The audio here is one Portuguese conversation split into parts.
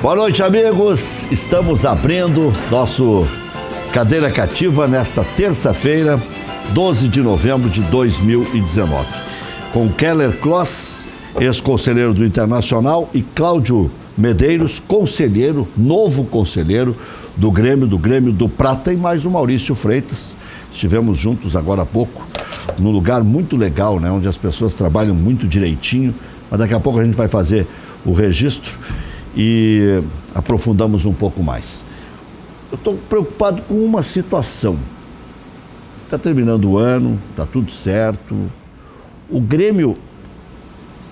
Boa noite, amigos. Estamos abrindo nosso Cadeira Cativa nesta terça-feira, 12 de novembro de 2019. Com Keller Kloss, ex-conselheiro do Internacional, e Cláudio Medeiros, conselheiro, novo conselheiro do Grêmio do Prata, e mais o Maurício Freitas. Estivemos juntos agora há pouco, num lugar muito legal, né, onde as pessoas trabalham muito direitinho, mas daqui a pouco a gente vai fazer o registro e aprofundamos um pouco mais. Eu estou preocupado com uma situação. Está terminando o ano, está tudo certo. O Grêmio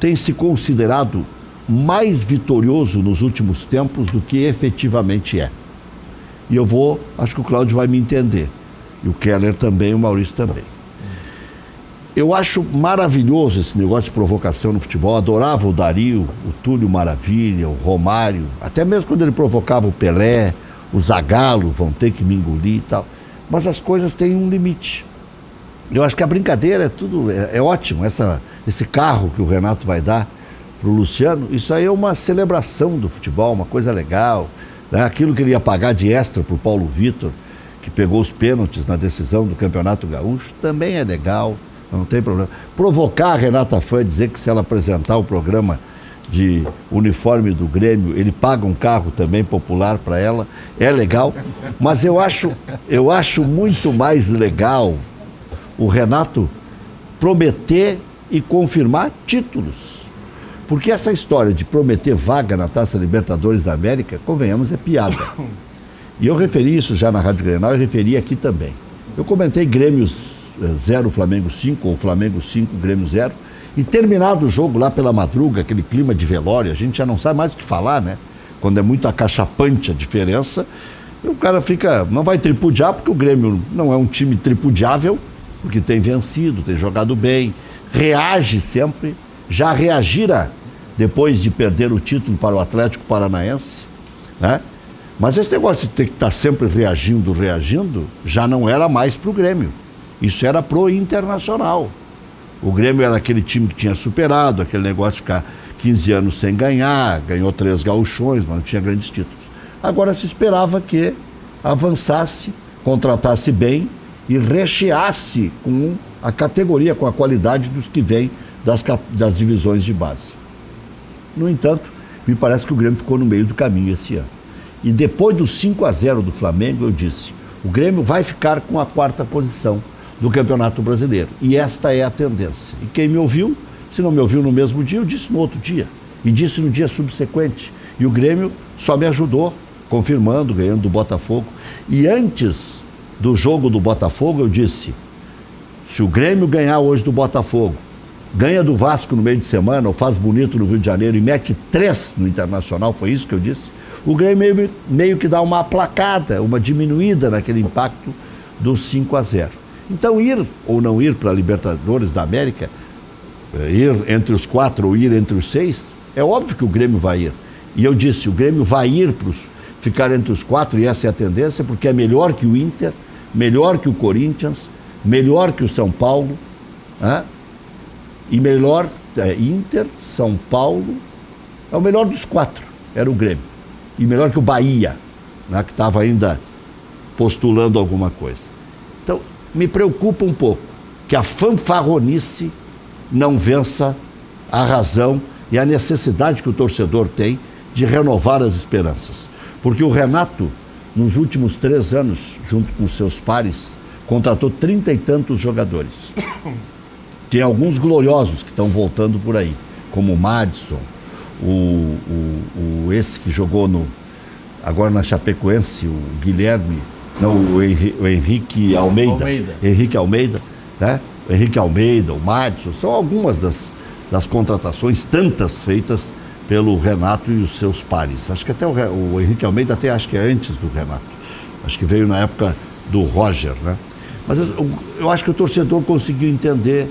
tem se considerado mais vitorioso nos últimos tempos do que efetivamente é. E acho que o Cláudio vai me entender. E o Keller também, o Maurício também. Eu acho maravilhoso esse negócio de provocação no futebol. Adorava o Dario, o Túlio Maravilha, o Romário, até mesmo quando ele provocava o Pelé, o Zagallo, vão ter que me engolir e tal. Mas as coisas têm um limite. Eu acho que a brincadeira é ótimo. Esse carro que o Renato vai dar para o Luciano, isso aí é uma celebração do futebol, uma coisa legal. Né? Aquilo que ele ia pagar de extra para o Paulo Vitor, que pegou os pênaltis na decisão do Campeonato Gaúcho, também é legal. Não tem problema. Provocar a Renata Fã, dizer que se ela apresentar o programa de uniforme do Grêmio, ele paga um carro também popular para ela, é legal. Mas eu acho muito mais legal o Renato prometer e confirmar títulos. Porque essa história de prometer vaga na Taça Libertadores da América, convenhamos, é piada. E eu referi isso já na Rádio Grenal e referi aqui também. Eu comentei Grêmio 0, Flamengo 5, ou Flamengo 5, Grêmio 0, e terminado o jogo lá pela madruga, aquele clima de velório, a gente já não sabe mais o que falar, né? Quando é muito acachapante a diferença, o cara não vai tripudiar, porque o Grêmio não é um time tripudiável, porque tem vencido, tem jogado bem, reage sempre, já reagira depois de perder o título para o Atlético Paranaense, né? Mas esse negócio de ter que estar sempre reagindo, já não era mais para o Grêmio. Isso era pro Internacional. O Grêmio era aquele time que tinha superado, aquele negócio de ficar 15 anos sem ganhar, ganhou 3 gauchões, mas não tinha grandes títulos. Agora se esperava que avançasse, contratasse bem e recheasse com a categoria, com a qualidade dos que vêm das divisões de base. No entanto, me parece que o Grêmio ficou no meio do caminho esse ano. E depois do 5-0 do Flamengo, eu disse, o Grêmio vai ficar com a 4ª posição do Campeonato Brasileiro. E esta é a tendência. E quem me ouviu, se não me ouviu no mesmo dia, eu disse no outro dia. E disse no dia subsequente. E o Grêmio só me ajudou, confirmando, ganhando do Botafogo. E antes do jogo do Botafogo, eu disse, se o Grêmio ganhar hoje do Botafogo, ganha do Vasco no meio de semana, ou faz bonito no Rio de Janeiro e mete 3 no Internacional, foi isso que eu disse, o Grêmio meio que dá uma aplacada, uma diminuída naquele impacto do 5-0. Então, ir ou não ir para a Libertadores da América, ir entre os 4 ou ir entre os 6, é óbvio que o Grêmio vai ir. E eu disse, o Grêmio vai ir ficar entre os 4, e essa é a tendência, porque é melhor que o Inter, melhor que o Corinthians, melhor que o São Paulo, né? E melhor, Inter, São Paulo, é o melhor dos 4, era o Grêmio. E melhor que o Bahia, né, que estava ainda postulando alguma coisa. Então, me preocupa um pouco que a fanfarronice não vença a razão e a necessidade que o torcedor tem de renovar as esperanças. Porque o Renato, nos últimos 3 anos, junto com seus pares, contratou 30 e tantos jogadores. Tem alguns gloriosos que estão voltando por aí, como o Madison, esse que jogou agora na Chapecoense, o Guilherme... Não, o Henrique Almeida. Henrique Almeida, né? O Henrique Almeida, o Madison, são algumas das contratações, tantas feitas pelo Renato e os seus pares. Acho que até o Henrique Almeida acho que é antes do Renato. Acho que veio na época do Roger, né? Mas eu acho que o torcedor conseguiu entender,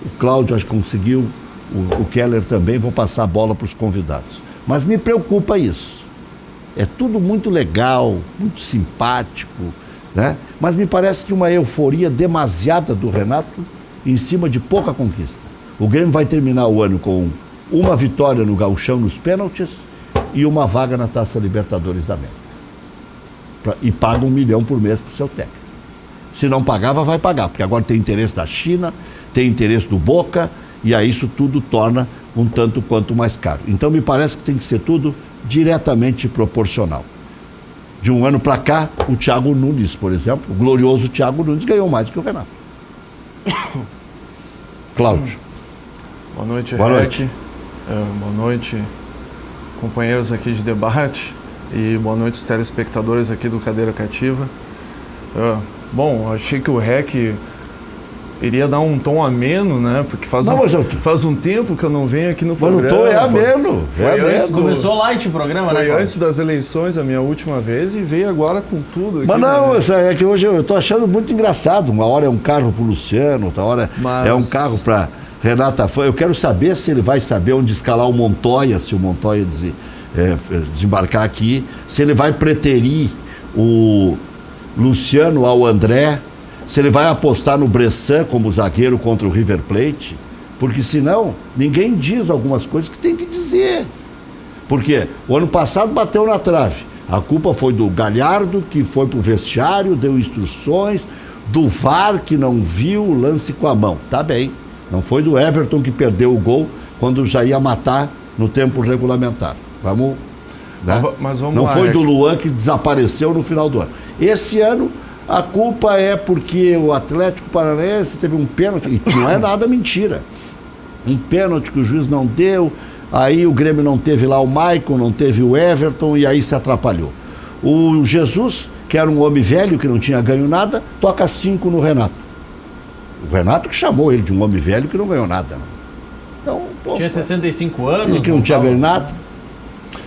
o Cláudio acho que conseguiu, o Keller também, vou passar a bola para os convidados. Mas me preocupa isso. É tudo muito legal, muito simpático, né? Mas me parece que uma euforia demasiada do Renato em cima de pouca conquista. O Grêmio vai terminar o ano com uma vitória no Gauchão nos pênaltis e uma vaga na Taça Libertadores da América. E paga 1 milhão por mês para o seu técnico. Se não pagava, vai pagar, porque agora tem interesse da China, tem interesse do Boca, e aí isso tudo torna um tanto quanto mais caro. Então me parece que tem que ser tudo diretamente proporcional. De um ano para cá, o Thiago Nunes, por exemplo, o glorioso Thiago Nunes, ganhou mais do que o Renato. Cláudio. Boa noite, Boa noite. Boa noite, companheiros aqui de debate, e boa noite, telespectadores aqui do Cadeira Cativa. Bom, achei que o REC iria dar um tom ameno, né? Porque faz um tempo que eu não venho aqui no programa. Mas o tom é ameno. Começou light o programa, né? Foi antes das eleições, a minha última vez, e veio agora com tudo aqui. Mas não, é que hoje eu tô achando muito engraçado. Uma hora é um carro pro Luciano, outra hora é um carro pra Renata Fã. Eu quero saber se ele vai saber onde escalar o Montoya, se o Montoya desembarcar aqui, se ele vai preterir o Luciano ao André, se ele vai apostar no Bressan como zagueiro contra o River Plate, porque senão ninguém diz algumas coisas que tem que dizer. Porque o ano passado bateu na trave. A culpa foi do Galhardo, que foi pro vestiário, deu instruções, do VAR, que não viu o lance com a mão. Tá bem. Não foi do Everton, que perdeu o gol quando já ia matar no tempo regulamentar. Vamos... Né? Mas vamos não lá, foi do Luan, que desapareceu no final do ano. Esse ano, a culpa é porque o Atlético Paranaense teve um pênalti, e não é nada mentira. Um pênalti que o juiz não deu, aí o Grêmio não teve lá o Maicon, não teve o Everton, e aí se atrapalhou. O Jesus, que era um homem velho, que não tinha ganho nada, toca 5 no Renato. O Renato que chamou ele de um homem velho que não ganhou nada. Então, tinha 65 anos. Ele que não tinha ganho nada.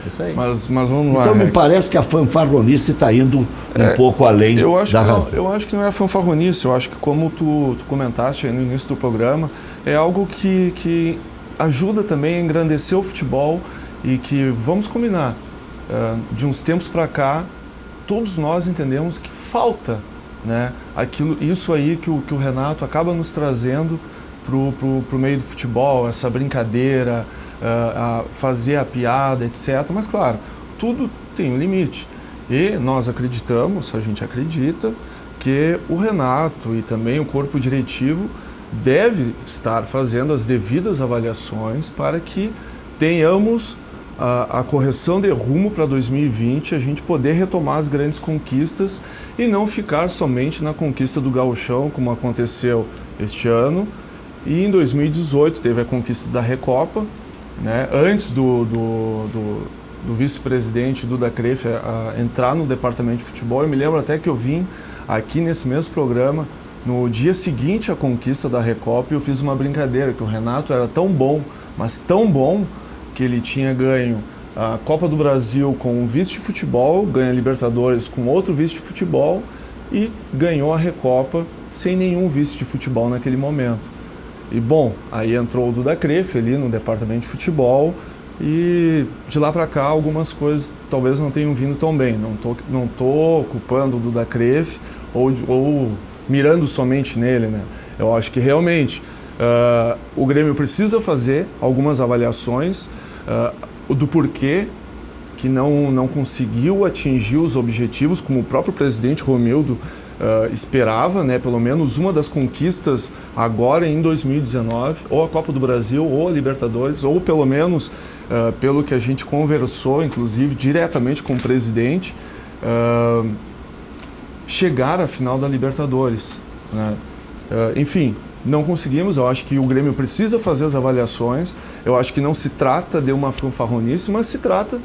Isso aí. Mas vamos lá. Então me parece que a fanfarronice está indo um pouco além da razão. Eu acho que não é fanfarronice, eu acho que, como tu comentaste aí no início do programa, é algo que ajuda também a engrandecer o futebol, e que, vamos combinar, de uns tempos para cá, todos nós entendemos que falta, né, isso aí que o Renato acaba nos trazendo pro meio do futebol, essa brincadeira, a fazer a piada, etc. Mas, claro, tudo tem um limite. E nós acreditamos, a gente acredita, que o Renato e também o corpo diretivo deve estar fazendo as devidas avaliações para que tenhamos a correção de rumo para 2020, a gente poder retomar as grandes conquistas e não ficar somente na conquista do Gauchão, como aconteceu este ano. E em 2018 teve a conquista da Recopa, né? Antes do vice-presidente Duda Kreff entrar no departamento de futebol. Eu me lembro até que eu vim aqui nesse mesmo programa no dia seguinte à conquista da Recopa, e eu fiz uma brincadeira, que o Renato era tão bom, mas tão bom, que ele tinha ganho a Copa do Brasil com um vice de futebol, ganha a Libertadores com outro vice de futebol e ganhou a Recopa sem nenhum vice de futebol naquele momento. E, bom, aí entrou o Duda Kreff ali no departamento de futebol, e de lá para cá algumas coisas talvez não tenham vindo tão bem. Não tô culpando o Duda Kreff ou mirando somente nele, né? Eu acho que realmente o Grêmio precisa fazer algumas avaliações do porquê que não conseguiu atingir os objetivos, como o próprio presidente Romildo esperava, né? Pelo menos uma das conquistas agora em 2019, ou a Copa do Brasil, ou a Libertadores, ou pelo menos, pelo que a gente conversou, inclusive diretamente com o presidente, chegar à final da Libertadores, né? Enfim, não conseguimos. Eu acho que o Grêmio precisa fazer as avaliações. Eu acho que não se trata de uma fanfarronice, mas se trata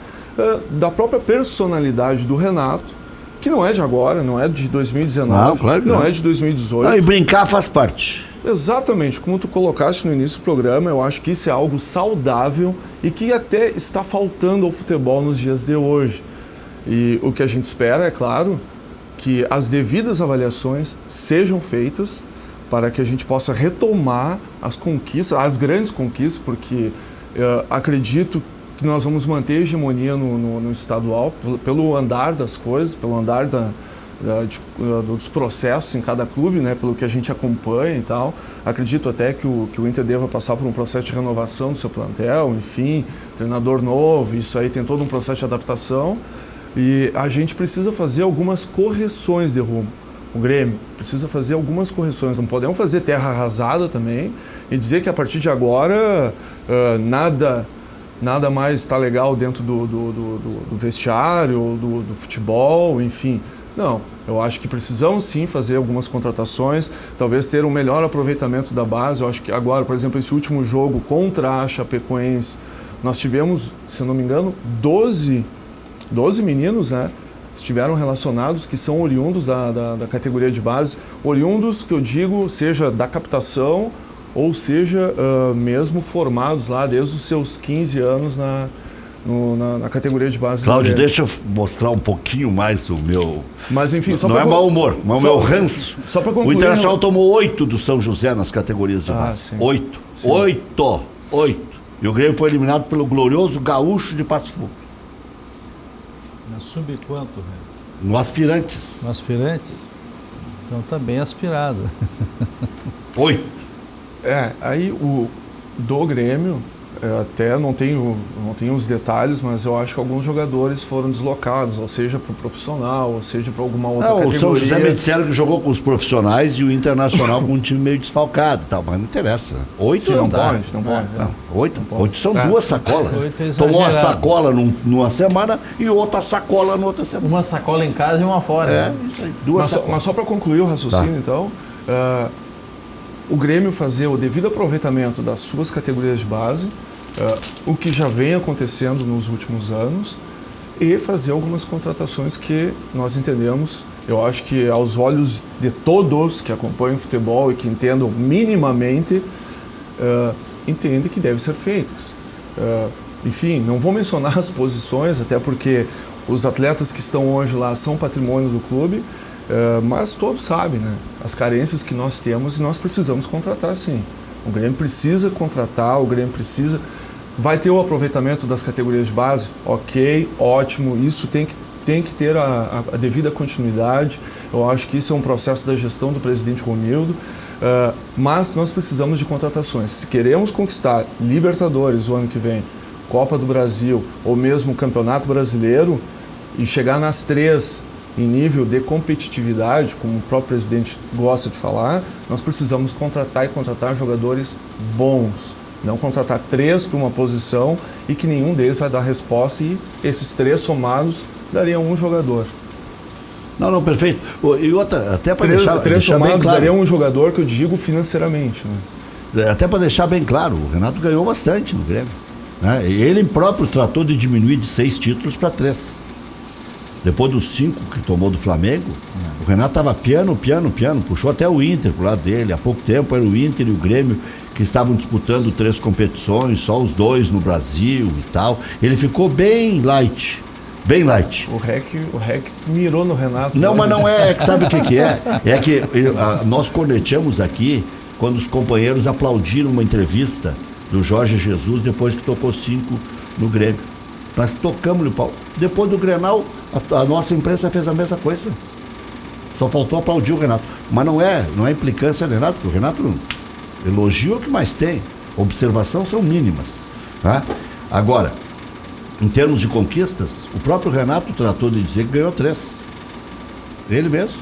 da própria personalidade do Renato, que não é de agora, não é de 2019, claro não é de 2018. Não, e brincar faz parte. Exatamente, como tu colocaste no início do programa, eu acho que isso é algo saudável e que até está faltando ao futebol nos dias de hoje. E o que a gente espera, é claro, que as devidas avaliações sejam feitas para que a gente possa retomar as conquistas, as grandes conquistas, porque acredito que nós vamos manter a hegemonia no estadual, pelo andar das coisas, pelo andar dos processos em cada clube, né, pelo que a gente acompanha e tal. Acredito até que o Inter deva passar por um processo de renovação do seu plantel, enfim, treinador novo, isso aí tem todo um processo de adaptação. E a gente precisa fazer algumas correções de rumo. O Grêmio precisa fazer algumas correções. Não podemos fazer terra arrasada também e dizer que a partir de agora nada mais está legal dentro do vestiário, do futebol, enfim. Não, eu acho que precisamos sim fazer algumas contratações, talvez ter um melhor aproveitamento da base. Eu acho que agora, por exemplo, esse último jogo contra a Chapecoense, nós tivemos, se não me engano, 12 meninos, né? Estiveram relacionados, que são oriundos da categoria de base, oriundos que eu digo, seja da captação ou seja mesmo formados lá desde os seus 15 anos na categoria de base. Cláudio, deixa eu mostrar um pouquinho mais o meu... Mas enfim, só não é mau humor, mas o meu ranço. Só para concluir... O Internacional tomou 8 do São José nas categorias de base. 8. 8. E o Grêmio foi eliminado pelo glorioso Gaúcho de Passo Fundo. Na sub quanto, velho? No Aspirantes. No Aspirantes? Então tá bem aspirado. 8. Aí o do Grêmio, até não tenho os detalhes, mas eu acho que alguns jogadores foram deslocados, ou seja, para o profissional, ou seja, para alguma outra categoria. O São José me disseram que jogou com os profissionais e o Internacional com um time meio desfalcado e tal, mas não interessa. 8 Sim, não pode. 8 são 2 sacolas. Tomou uma sacola numa semana e outra sacola na outra semana. Uma sacola em casa e uma fora. Isso aí, 2 sacolas. Mas só para concluir o raciocínio, então, o Grêmio fazer o devido aproveitamento das suas categorias de base, o que já vem acontecendo nos últimos anos, e fazer algumas contratações que nós entendemos, eu acho que aos olhos de todos que acompanham o futebol e que entendam minimamente, entendem que devem ser feitas. Enfim, não vou mencionar as posições, até porque os atletas que estão hoje lá são patrimônio do clube, mas todos sabem, né, as carências que nós temos e nós precisamos contratar sim. O Grêmio precisa contratar, o Grêmio precisa... Vai ter o aproveitamento das categorias de base? Ok, ótimo, isso tem que ter a devida continuidade. Eu acho que isso é um processo da gestão do presidente Romildo, mas nós precisamos de contratações. Se queremos conquistar Libertadores o ano que vem, Copa do Brasil ou mesmo Campeonato Brasileiro e chegar nas 3 em nível de competitividade, como o próprio presidente gosta de falar, nós precisamos contratar jogadores bons. Não contratar 3 para uma posição e que nenhum deles vai dar resposta e esses 3 somados dariam um jogador. Não, perfeito. E outra, até para três deixar bem somados claro, dariam um jogador que eu digo financeiramente. Né? Até para deixar bem claro, o Renato ganhou bastante no Grêmio. Né? Ele próprio tratou de diminuir de 6 títulos para 3. Depois dos 5 que tomou do Flamengo, o Renato estava piano, puxou até o Inter pro lado dele. Há pouco tempo era o Inter e o Grêmio que estavam disputando 3 competições, só os 2 no Brasil e tal. Ele ficou bem light. O REC mirou no Renato. Não, mas não é, sabe o que é? É que nós cornetamos aqui quando os companheiros aplaudiram uma entrevista do Jorge Jesus depois que tocou 5 no Grêmio. Nós tocamos no pau. Depois do Grenal, a nossa imprensa fez a mesma coisa. Só faltou aplaudir o Renato. Mas não é implicância do Renato, porque o Renato elogia o que mais tem. Observação são mínimas. Tá? Agora, em termos de conquistas, o próprio Renato tratou de dizer que ganhou 3. Ele mesmo.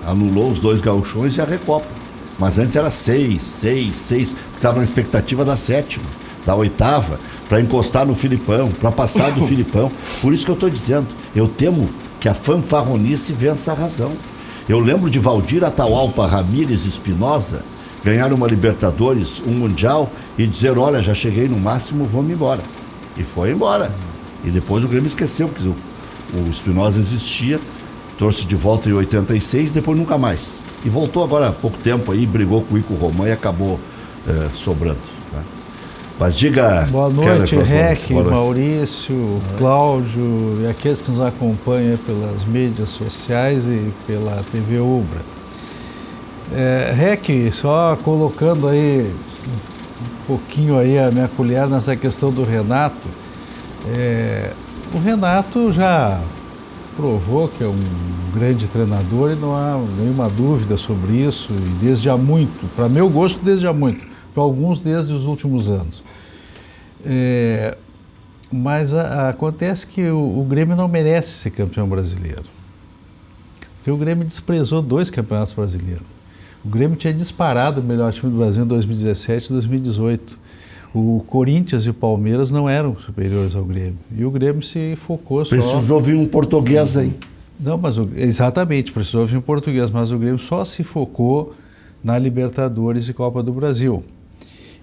Anulou os 2 gauchões e a Recopa. Mas antes era 6. Estava na expectativa da 7ª, da 8ª, para encostar no Filipão, para passar do Filipão. Por isso que eu estou dizendo, eu temo que a fanfarronice vença a razão. Eu lembro de Valdir Atahualpa Ramírez Espinosa ganhar uma Libertadores, um Mundial e dizer, olha, já cheguei no máximo, vamos embora. E foi embora. E depois o Grêmio esqueceu, porque o Espinosa existia, trouxe de volta em 86, depois nunca mais. E voltou agora há pouco tempo aí, brigou com o Ico Román e acabou sobrando. Tá? Mas diga... Boa noite, REC, Maurício, Cláudio e aqueles que nos acompanham pelas mídias sociais e pela TV Ubra. REC, só colocando aí um pouquinho aí a minha colher nessa questão do Renato. O Renato já provou que é um grande treinador e não há nenhuma dúvida sobre isso, e desde há muito, para meu gosto desde há muito, para alguns desde os últimos anos. Mas acontece que o Grêmio não merece ser campeão brasileiro, porque o Grêmio desprezou 2 campeonatos brasileiros. O Grêmio tinha disparado o melhor time do Brasil em 2017 e 2018. O Corinthians e o Palmeiras não eram superiores ao Grêmio. E o Grêmio se focou só... Precisou vir um português aí. Não, mas exatamente, precisou vir um português, mas o Grêmio só se focou na Libertadores e Copa do Brasil.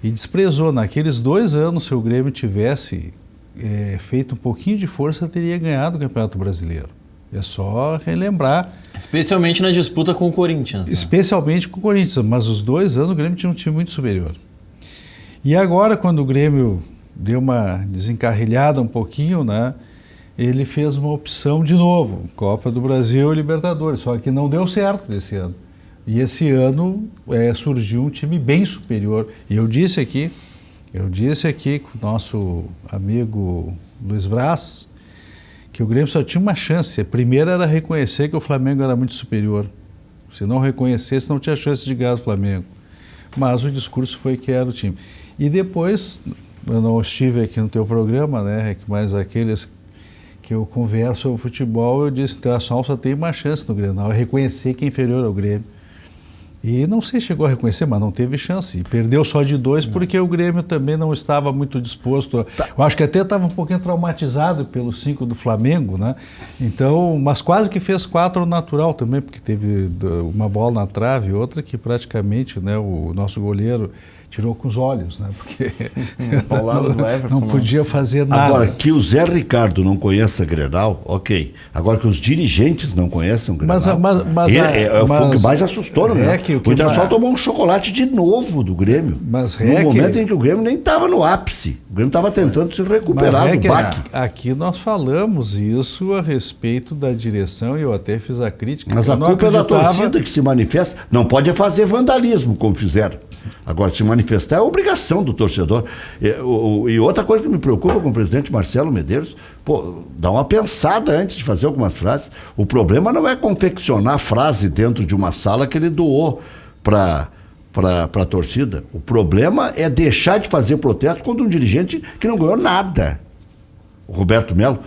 E desprezou. Naqueles 2 anos, se o Grêmio tivesse feito um pouquinho de força, teria ganhado o Campeonato Brasileiro. É só relembrar. Especialmente na disputa com o Corinthians. Né? Especialmente com o Corinthians, mas os 2 anos o Grêmio tinha um time muito superior. E agora, quando o Grêmio deu uma desencarrilhada um pouquinho, né, ele fez uma opção de novo, Copa do Brasil e Libertadores, só que não deu certo desse ano. E esse ano surgiu um time bem superior. E eu disse aqui com o nosso amigo Luiz Braz, que o Grêmio só tinha uma chance. A primeira era reconhecer que o Flamengo era muito superior. Se não reconhecesse, não tinha chance de ganhar o Flamengo. Mas o discurso foi que era o time. E depois, eu não estive aqui no teu programa, né, mas aqueles que eu converso sobre futebol, eu disse que o Internacional só tem uma chance no Grenal, é reconhecer que é inferior ao Grêmio. E não sei se chegou a reconhecer, mas não teve chance. E perdeu só de 2 porque o Grêmio também não estava muito disposto. Eu acho que até estava um pouquinho traumatizado pelo 5 do Flamengo, né? Então, mas quase que fez 4 natural também, porque teve uma bola na trave e outra que praticamente, né, o nosso goleiro tirou com os olhos, né? Porque não podia fazer nada. Agora, que o Zé Ricardo não conheça Grenal, ok. Agora que os dirigentes não conhecem o Grenal, foi o que mais assustou, né? O Internacional tomou um chocolate de novo do Grêmio. No momento em que o Grêmio nem estava no ápice. O Grêmio estava tentando se recuperar do baque. Aqui nós falamos isso a respeito da direção e eu até fiz a crítica. Mas a culpa é da torcida que se manifesta. Não pode fazer vandalismo, como fizeram. Agora, se manifestar é obrigação do torcedor. E outra coisa que me preocupa com o presidente Marcelo Medeiros, dá uma pensada antes de fazer algumas frases. O problema não é confeccionar frase dentro de uma sala que ele doou para a torcida. O problema é deixar de fazer protesto contra um dirigente que não ganhou nada. O Roberto Melo,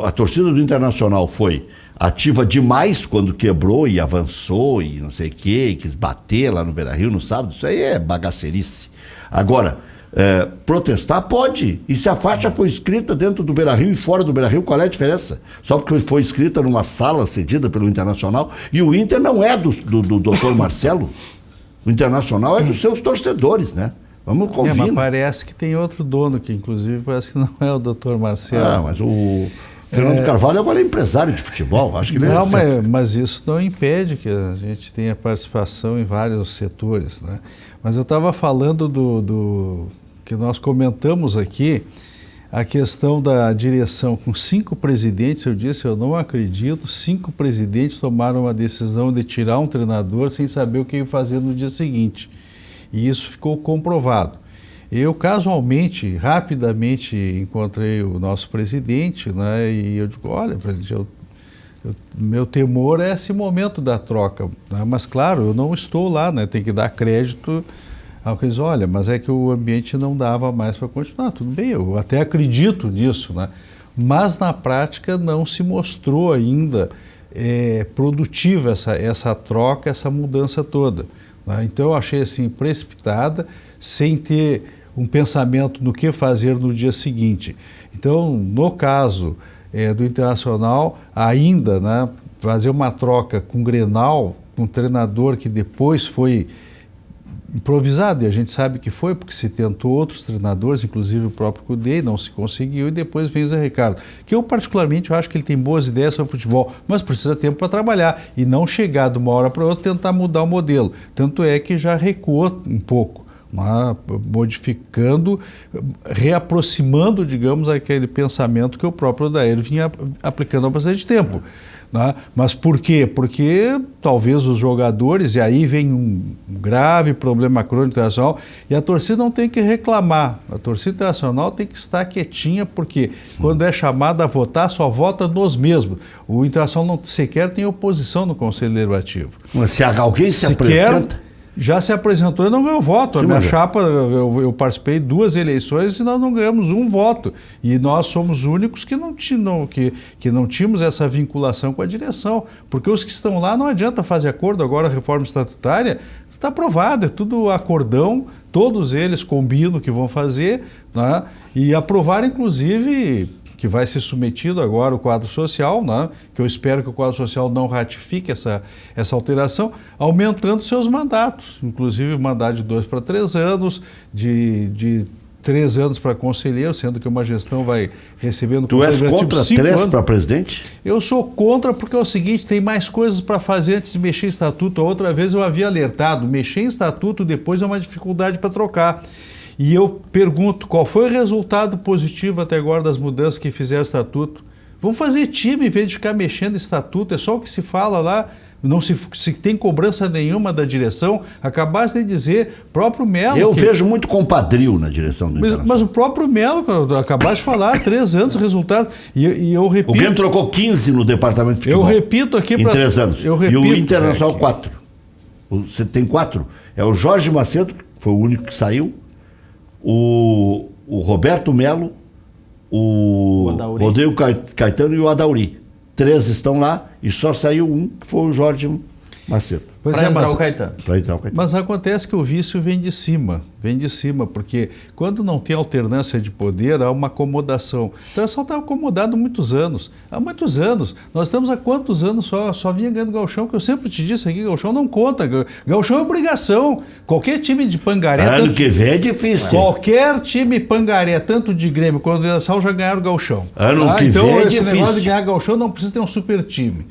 a torcida do Internacional foi ativa demais quando quebrou e avançou e não sei o quê, e quis bater lá no Beira-Rio no sábado. Isso aí é bagacerice. Agora, protestar pode. E se a faixa foi escrita dentro do Beira-Rio e fora do Beira-Rio, qual é a diferença? Só porque foi escrita numa sala cedida pelo Internacional. E o Inter não é do Dr. Marcelo. O Internacional é dos seus torcedores, né? Vamos convir. Mas parece que tem outro dono, que inclusive parece que não é o Dr. Marcelo. Mas o Fernando Carvalho agora é empresário de futebol. Acho que não, mas isso não impede que a gente tenha participação em vários setores, né? Mas eu estava falando do que nós comentamos aqui, a questão da direção com 5 presidentes. Eu disse, eu não acredito, 5 presidentes tomaram uma decisão de tirar um treinador sem saber o que ia fazer no dia seguinte. E isso ficou comprovado. Eu casualmente, rapidamente encontrei o nosso presidente, né, e eu digo, olha, presidente, meu temor é esse momento da troca, né, mas claro, eu não estou lá, né, tem que dar crédito ao que eles, olha, mas é que o ambiente não dava mais para continuar. Tudo bem, eu até acredito nisso, né, mas na prática não se mostrou ainda produtiva essa troca, essa mudança toda, né? Então eu achei assim precipitada, sem ter um pensamento no que fazer no dia seguinte. Então, no caso do Internacional, ainda, né, fazer uma troca com o Grenal, com um treinador que depois foi improvisado, e a gente sabe que foi, porque se tentou outros treinadores, inclusive o próprio Cudê, não se conseguiu, e depois vem o Zé Ricardo, que eu particularmente acho que ele tem boas ideias sobre futebol, mas precisa de tempo para trabalhar, e não chegar de uma hora para outra tentar mudar o modelo. Tanto é que já recuou um pouco, modificando, reaproximando, digamos, aquele pensamento que o próprio Odair vinha aplicando há bastante tempo. Né? Mas por quê? Porque talvez os jogadores, e aí vem um grave problema crônico internacional, e a torcida não tem que reclamar. A torcida internacional tem que estar quietinha, porque quando é chamada a votar, só vota nos mesmos. O Internacional não sequer tem oposição no Conselho Deliberativo. Mas se alguém se apresenta... Já se apresentou e não ganhou voto. A minha chapa, eu participei de 2 eleições e nós não ganhamos um voto. E nós somos os únicos que não tínhamos essa vinculação com a direção. Porque os que estão lá não adianta fazer acordo. Agora a reforma estatutária está aprovada, é tudo acordão, todos eles combinam o que vão fazer, né? E aprovaram, inclusive, que vai ser submetido agora o quadro social, né? Que eu espero que o quadro social não ratifique essa alteração, aumentando seus mandatos, inclusive o mandato de 2 para 3 anos, de 3 anos para conselheiro, sendo que uma gestão vai recebendo... Tu és contra 3 para presidente? Eu sou contra porque é o seguinte, tem mais coisas para fazer antes de mexer em estatuto. A outra vez eu havia alertado, mexer em estatuto depois é uma dificuldade para trocar. E eu pergunto, qual foi o resultado positivo até agora das mudanças que fizeram o estatuto? Vamos fazer time em vez de ficar mexendo em estatuto, é só o que se fala lá, não se tem cobrança nenhuma da direção. Acabaste de dizer, próprio Melo... Eu vejo muito compadrio na direção do Internacional. Mas o próprio Melo, acabaste de falar, 3 anos de resultado, e eu repito... O Grêmio trocou 15 no departamento de futebol. Eu repito aqui... Em 3 anos. Eu repito, e o Internacional 4. Você tem 4. É o Jorge Macedo, que foi o único que saiu, o Roberto Melo, o Rodrigo Caetano e o Adauri. 3 estão lá e só saiu um, que foi o Jorge Macedo. Para entrar o Caetano. Mas acontece que o vício vem de cima, porque quando não tem alternância de poder, há uma acomodação. Então, o pessoal está acomodado há muitos anos. Nós estamos há quantos anos só vinha ganhando gauchão, que eu sempre te disse aqui, gauchão não conta, gauchão é obrigação. Qualquer time de pangaré... Ano que vem é difícil. Qualquer time pangaré, tanto de Grêmio quanto de Internacional, já ganharam gauchão. Ano que então, vem é esse difícil. negócio de ganhar gauchão não precisa ter um super time.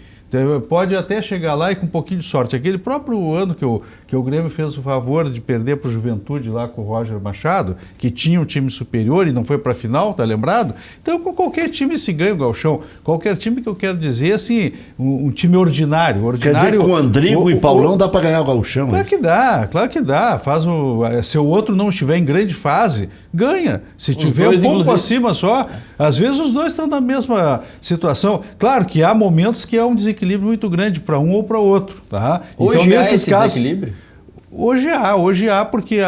Pode até chegar lá e com um pouquinho de sorte. Aquele próprio ano que o Grêmio fez o favor de perder para o Juventude lá com o Roger Machado, que tinha um time superior e não foi para a final, tá lembrado? Então, com qualquer time se ganha o gauchão. Qualquer time que eu quero dizer, assim, um time ordinário. Quer dizer que com o Andrigo e Paulão dá para ganhar o gauchão? Claro que dá. Se o outro não estiver em grande fase, ganha. Se tiver um pouco acima só, às vezes os dois estão na mesma situação. Claro que há momentos que há um desequilíbrio muito grande para um ou para outro. Tá? Hoje então, nesses esse casos, desequilíbrio? Hoje há, porque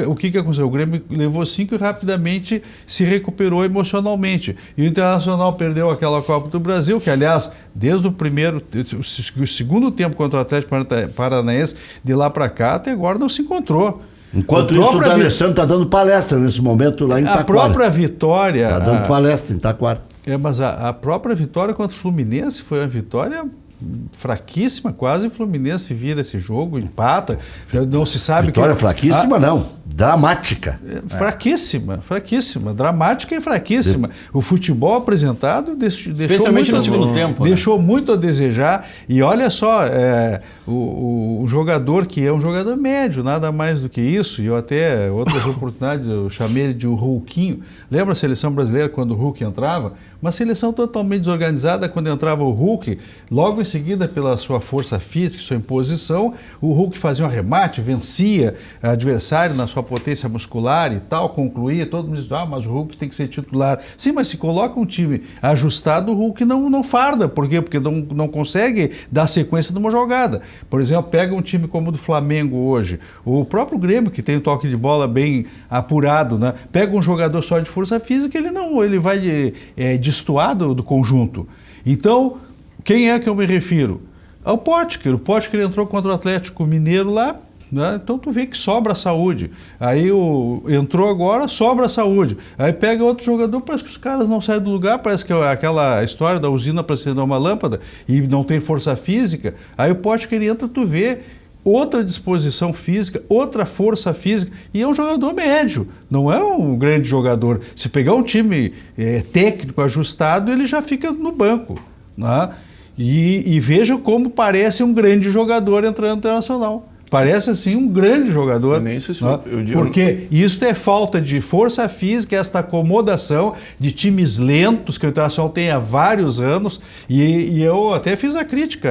o que aconteceu? O Grêmio levou 5 e rapidamente se recuperou emocionalmente. E o Internacional perdeu aquela Copa do Brasil, que aliás, desde o segundo tempo contra o Atlético Paranaense, de lá para cá, até agora não se encontrou. Enquanto isso, o D'Alessandro está dando palestra nesse momento lá em Taquara. A própria vitória... Está dando palestra em Taquara. Mas a própria vitória contra o Fluminense foi uma vitória fraquíssima, quase o Fluminense vira esse jogo, empata, não se sabe... Vitória fraquíssima não, dramática. Fraquíssima, dramática e fraquíssima. O futebol apresentado especialmente no segundo tempo, deixou muito a desejar, e olha só, o jogador que é um jogador médio, nada mais do que isso, e eu até, outras oportunidades, eu chamei ele de um Hulkinho. Lembra a seleção brasileira quando o Hulk entrava? Uma seleção totalmente desorganizada, quando entrava o Hulk, logo em seguida, pela sua força física, sua imposição, o Hulk fazia um arremate, vencia adversário na sua potência muscular e tal, concluía, todo mundo dizia, mas o Hulk tem que ser titular. Sim, mas se coloca um time ajustado, o Hulk não farda. Por quê? Porque não consegue dar sequência numa jogada. Por exemplo, pega um time como o do Flamengo hoje, o próprio Grêmio, que tem um toque de bola bem apurado, né? Pega um jogador só de força física, ele vai destoado do conjunto. Então, quem é que eu me refiro? Ao Potker. O Potker entrou contra o Atlético Mineiro lá, né? Então tu vê que sobra a saúde. Aí entrou agora, sobra a saúde. Aí pega outro jogador, parece que os caras não saem do lugar, parece que é aquela história da usina para acender uma lâmpada e não tem força física. Aí o Potker entra, tu vê outra disposição física, outra força física, e é um jogador médio, não é um grande jogador. Se pegar um time técnico ajustado, ele já fica no banco, né? E veja como parece um grande jogador entrando no Internacional. Parece assim um grande jogador. Nem sei se né? Porque isso é falta de força física, esta acomodação de times lentos que o Internacional tem há vários anos. E eu até fiz a crítica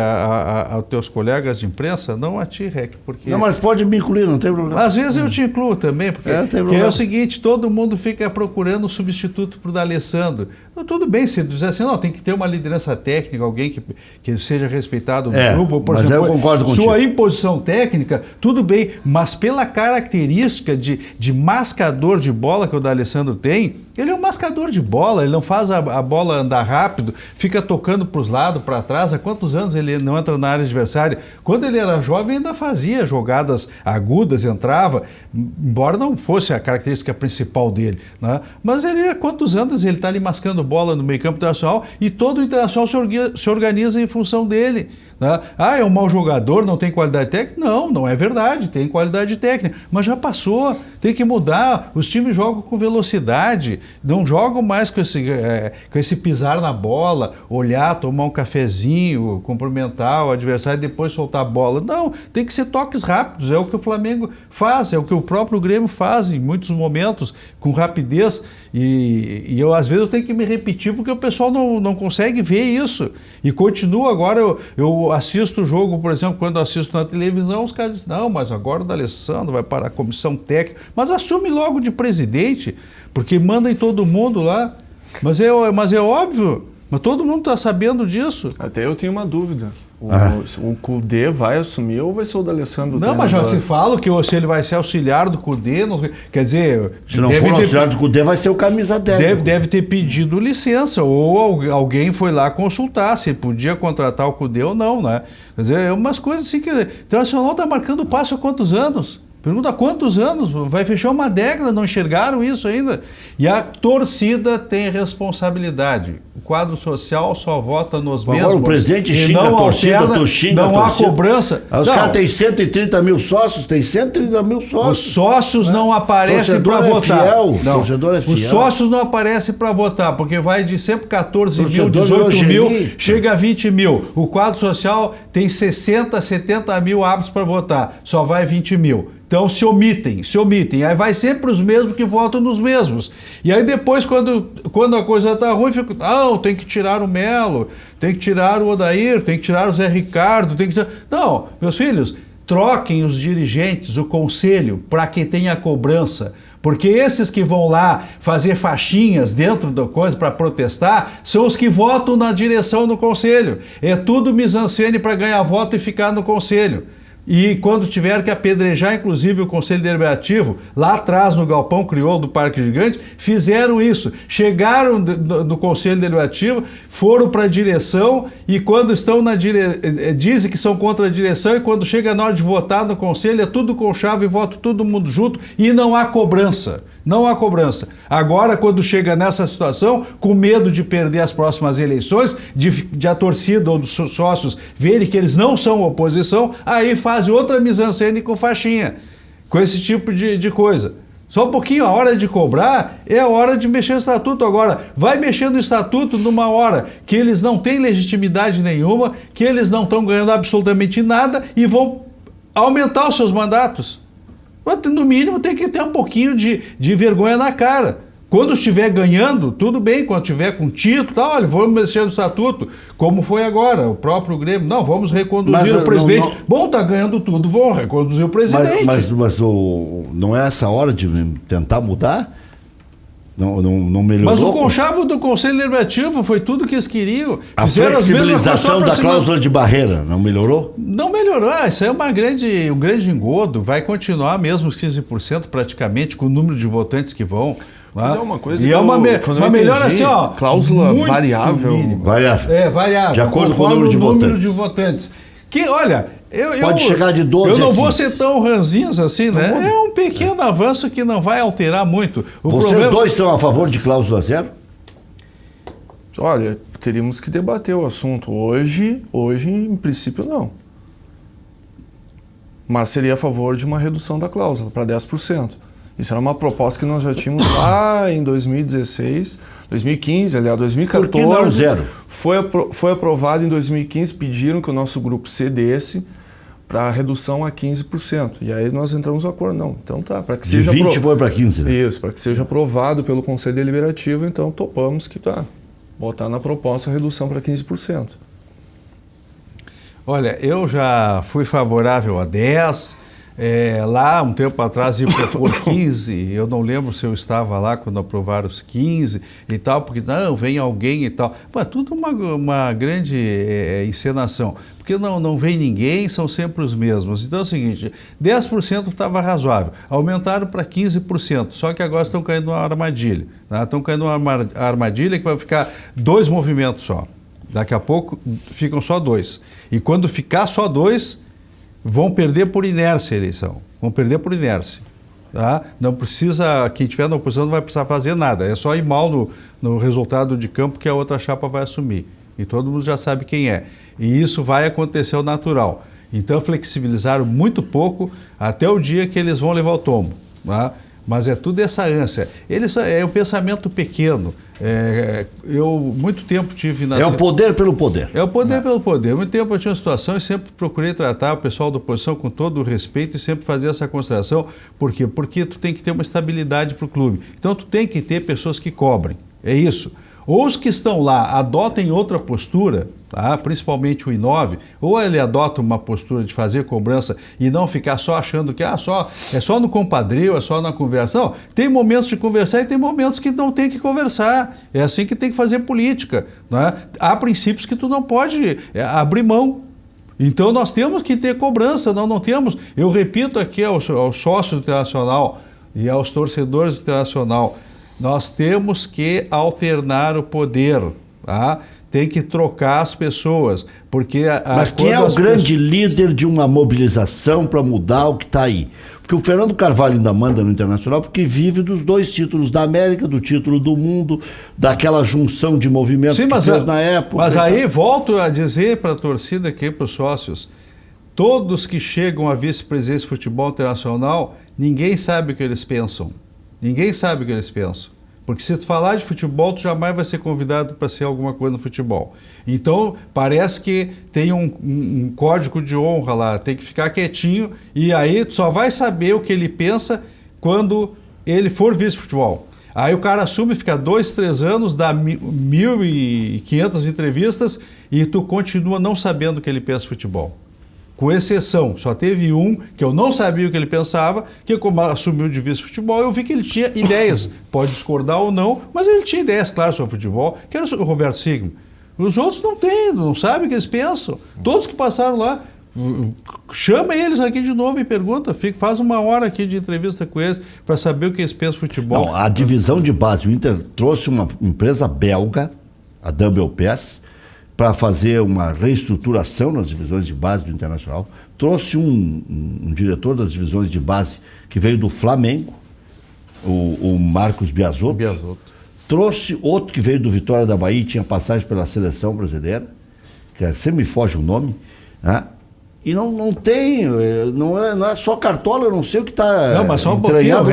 aos teus colegas de imprensa, não a ti, Rec, porque... Não, mas pode me incluir, não tem problema. Às vezes eu te incluo também, porque é o seguinte, todo mundo fica procurando um substituto para o D'Alessandro. Então, tudo bem, se dizer assim, não, tem que ter uma liderança técnica, alguém que seja respeitado no grupo, por exemplo, eu concordo contigo. Sua imposição técnica, tudo bem, mas pela característica de mascador de bola que o D'Alessandro tem, ele é um mascador de bola, ele não faz a bola andar rápido, fica tocando para os lados, para trás. Há quantos anos ele não entra na área adversária? Quando ele era jovem ainda fazia jogadas agudas, entrava, embora não fosse a característica principal dele, né? Mas ele, há quantos anos ele está ali mascando bola no meio campo internacional e todo o Internacional se organiza em função dele. Né? É um mau jogador, não tem qualidade técnica? Não, não é verdade, tem qualidade técnica, mas já passou, tem que mudar. Os times jogam com velocidade, não jogam mais com esse pisar na bola, olhar, tomar um cafezinho, cumprimentar o adversário e depois soltar a bola. Não, tem que ser toques rápidos, é o que o Flamengo faz, é o que o próprio Grêmio faz em muitos momentos, com rapidez, e eu às vezes eu tenho que me repetir porque o pessoal não consegue ver isso. E continua agora, eu assisto o jogo, por exemplo, quando eu assisto na televisão, os caras dizem, não, mas agora o D'Alessandro vai para a comissão técnica, mas assume logo de presidente, porque manda em todo mundo lá. Mas é óbvio, mas todo mundo está sabendo disso. Até eu tenho uma dúvida. O Kudê vai assumir ou vai ser o D'Alessandro? Não, mas já se fala que se ele vai ser auxiliar do Kudê, quer dizer... Se não for auxiliar do Kudê, vai ser o camisa 10. Deve ter pedido licença, ou alguém foi lá consultar se podia contratar o Kudê ou não, né? Quer dizer, é umas coisas assim que... O Internacional está marcando passo há quantos anos? Pergunta há quantos anos? Vai fechar uma década, não enxergaram isso ainda? E a torcida tem responsabilidade. O quadro social só vota nos mesmos. Agora o presidente xinga a torcida, tu xinga a torcida. Não há cobrança. Os caras têm 130 mil sócios, tem 130 mil sócios. Os sócios não aparecem para votar. Torcedor é fiel. Os sócios não aparecem para votar, porque vai de sempre 14 mil, 18 mil, chega a 20 mil. O quadro social tem 60, 70 mil hábitos para votar, só vai 20 mil. Então se omitem. Aí vai sempre os mesmos que votam nos mesmos. E aí depois, quando a coisa está ruim, fica, tem que tirar o Melo, tem que tirar o Odair, tem que tirar o Zé Ricardo, tem que tirar... Não, meus filhos, troquem os dirigentes, o conselho, para que tenha cobrança. Porque esses que vão lá fazer faixinhas dentro da coisa para protestar são os que votam na direção do conselho. É tudo mise-en-scène para ganhar voto e ficar no conselho. E quando tiver que apedrejar, inclusive, o Conselho Deliberativo, lá atrás no Galpão Crioulo do Parque Gigante, fizeram isso. Chegaram no Conselho Deliberativo, foram para a direção e quando estão dizem que são contra a direção e quando chega na hora de votar no Conselho, é tudo com chave e vota todo mundo junto e não há cobrança. Não há cobrança. Agora, quando chega nessa situação, com medo de perder as próximas eleições, de a torcida ou dos sócios verem que eles não são oposição, aí faz outra mise-en-scène com faixinha, com esse tipo de coisa. Só um pouquinho, a hora de cobrar é a hora de mexer no estatuto. Agora, vai mexer no estatuto numa hora que eles não têm legitimidade nenhuma, que eles não estão ganhando absolutamente nada e vão aumentar os seus mandatos. No mínimo tem que ter um pouquinho de vergonha na cara. Quando estiver ganhando, tudo bem, quando estiver com título, olha, vamos mexer no estatuto, como foi agora, o próprio Grêmio. Não, vamos reconduzir o presidente. Bom, tá ganhando tudo, vamos reconduzir o presidente. Mas não é essa hora de tentar mudar? Não melhorou? Mas o conchavo do Conselho Deliberativo foi tudo que eles queriam. A flexibilização da cláusula de barreira, não melhorou? Não melhorou, isso é um grande engodo, vai continuar mesmo os 15% praticamente com o número de votantes que vão. Mas é uma coisa e é uma melhora assim, cláusula variável. Variável. De acordo com o número de votantes. Que, olha, pode chegar de 12 eu não vou ser tão ranzinhos assim, né? É um pequeno avanço que não vai alterar muito. Vocês dois são a favor de cláusula zero? Olha, teríamos que debater o assunto. Hoje, em princípio, não. Mas seria a favor de uma redução da cláusula para 10%. Isso era uma proposta que nós já tínhamos lá em 2016, 2015, aliás, 2014. Por que não zero? Foi aprovado em 2015, pediram que o nosso grupo cedesse para a redução a 15%. E aí nós entramos no acordo, não, então tá, para que De seja... 20 foi para 15, né? Isso, para que seja aprovado pelo Conselho Deliberativo, então topamos que tá, botar na proposta a redução para 15%. Olha, eu já fui favorável a 10%, lá um tempo atrás ia propor 15%, eu não lembro se eu estava lá quando aprovaram os 15% e tal, porque não, vem alguém e tal. Pô, tudo uma grande encenação, porque não vem ninguém, são sempre os mesmos. Então é o seguinte, 10% estava razoável, aumentaram para 15%, só que agora estão caindo numa armadilha. Tá? Estão caindo numa armadilha que vai ficar 2 movimentos só. Daqui a pouco ficam só 2. E quando ficar só 2, vão perder por inércia a eleição. Vão perder por inércia. Tá? Não precisa, quem estiver na oposição não vai precisar fazer nada. É só ir mal no resultado de campo que a outra chapa vai assumir. E todo mundo já sabe quem é. E isso vai acontecer ao natural. Então flexibilizaram muito pouco até o dia que eles vão levar o tombo. Tá? Mas é tudo essa ânsia. É um pensamento pequeno. Eu muito tempo tive na... É o poder pelo poder. É o poder pelo poder. Muito tempo eu tinha uma situação e sempre procurei tratar o pessoal da oposição com todo o respeito e sempre fazer essa consideração. Por quê? Porque tu tem que ter uma estabilidade para o clube. Então tu tem que ter pessoas que cobrem. É isso. Ou os que estão lá adotem outra postura, tá? Principalmente o I9, ou ele adota uma postura de fazer cobrança e não ficar só achando que é só no compadrio, é só na conversa. Não, tem momentos de conversar e tem momentos que não tem que conversar. É assim que tem que fazer política. Né? Há princípios que tu não pode abrir mão. Então nós temos que ter cobrança, nós não temos. Eu repito aqui ao sócio do Internacional e aos torcedores do Internacional, nós temos que alternar o poder, tá? Tem que trocar as pessoas, porque... Mas quem é o grande líder de uma mobilização para mudar o que está aí? Porque o Fernando Carvalho ainda manda no Internacional porque vive dos 2 títulos da América, do título do mundo, daquela junção de movimentos que fez na época. Mas aí volto a dizer para a torcida aqui, para os sócios, todos que chegam à vice-presidência de futebol internacional, ninguém sabe o que eles pensam. Ninguém sabe o que eles pensam. Porque se tu falar de futebol, tu jamais vai ser convidado para ser alguma coisa no futebol. Então, parece que tem um código de honra lá, tem que ficar quietinho e aí tu só vai saber o que ele pensa quando ele for vice-futebol. Aí o cara assume, fica 2, 3 anos, dá 1.500 entrevistas e tu continua não sabendo o que ele pensa de futebol. Com exceção, só teve um que eu não sabia o que ele pensava, que como assumiu de vice-futebol, eu vi que ele tinha ideias, pode discordar ou não, mas ele tinha ideias, claro, sobre futebol, que era o Roberto Sigma. Os outros não têm, não sabem o que eles pensam. Todos que passaram lá, chama eles aqui de novo e pergunta, faz uma hora aqui de entrevista com eles para saber o que eles pensam de futebol. Não, a divisão de base, o Inter trouxe uma empresa belga, a Double Pass, para fazer uma reestruturação nas divisões de base do Internacional. Trouxe um diretor das divisões de base que veio do Flamengo, o Marcos Biasotto. Trouxe outro que veio do Vitória da Bahia e tinha passagem pela seleção brasileira, que sempre me foge o nome, né? E não tem, não é só Cartola, eu não sei o que está. Não, mas só um pouquinho,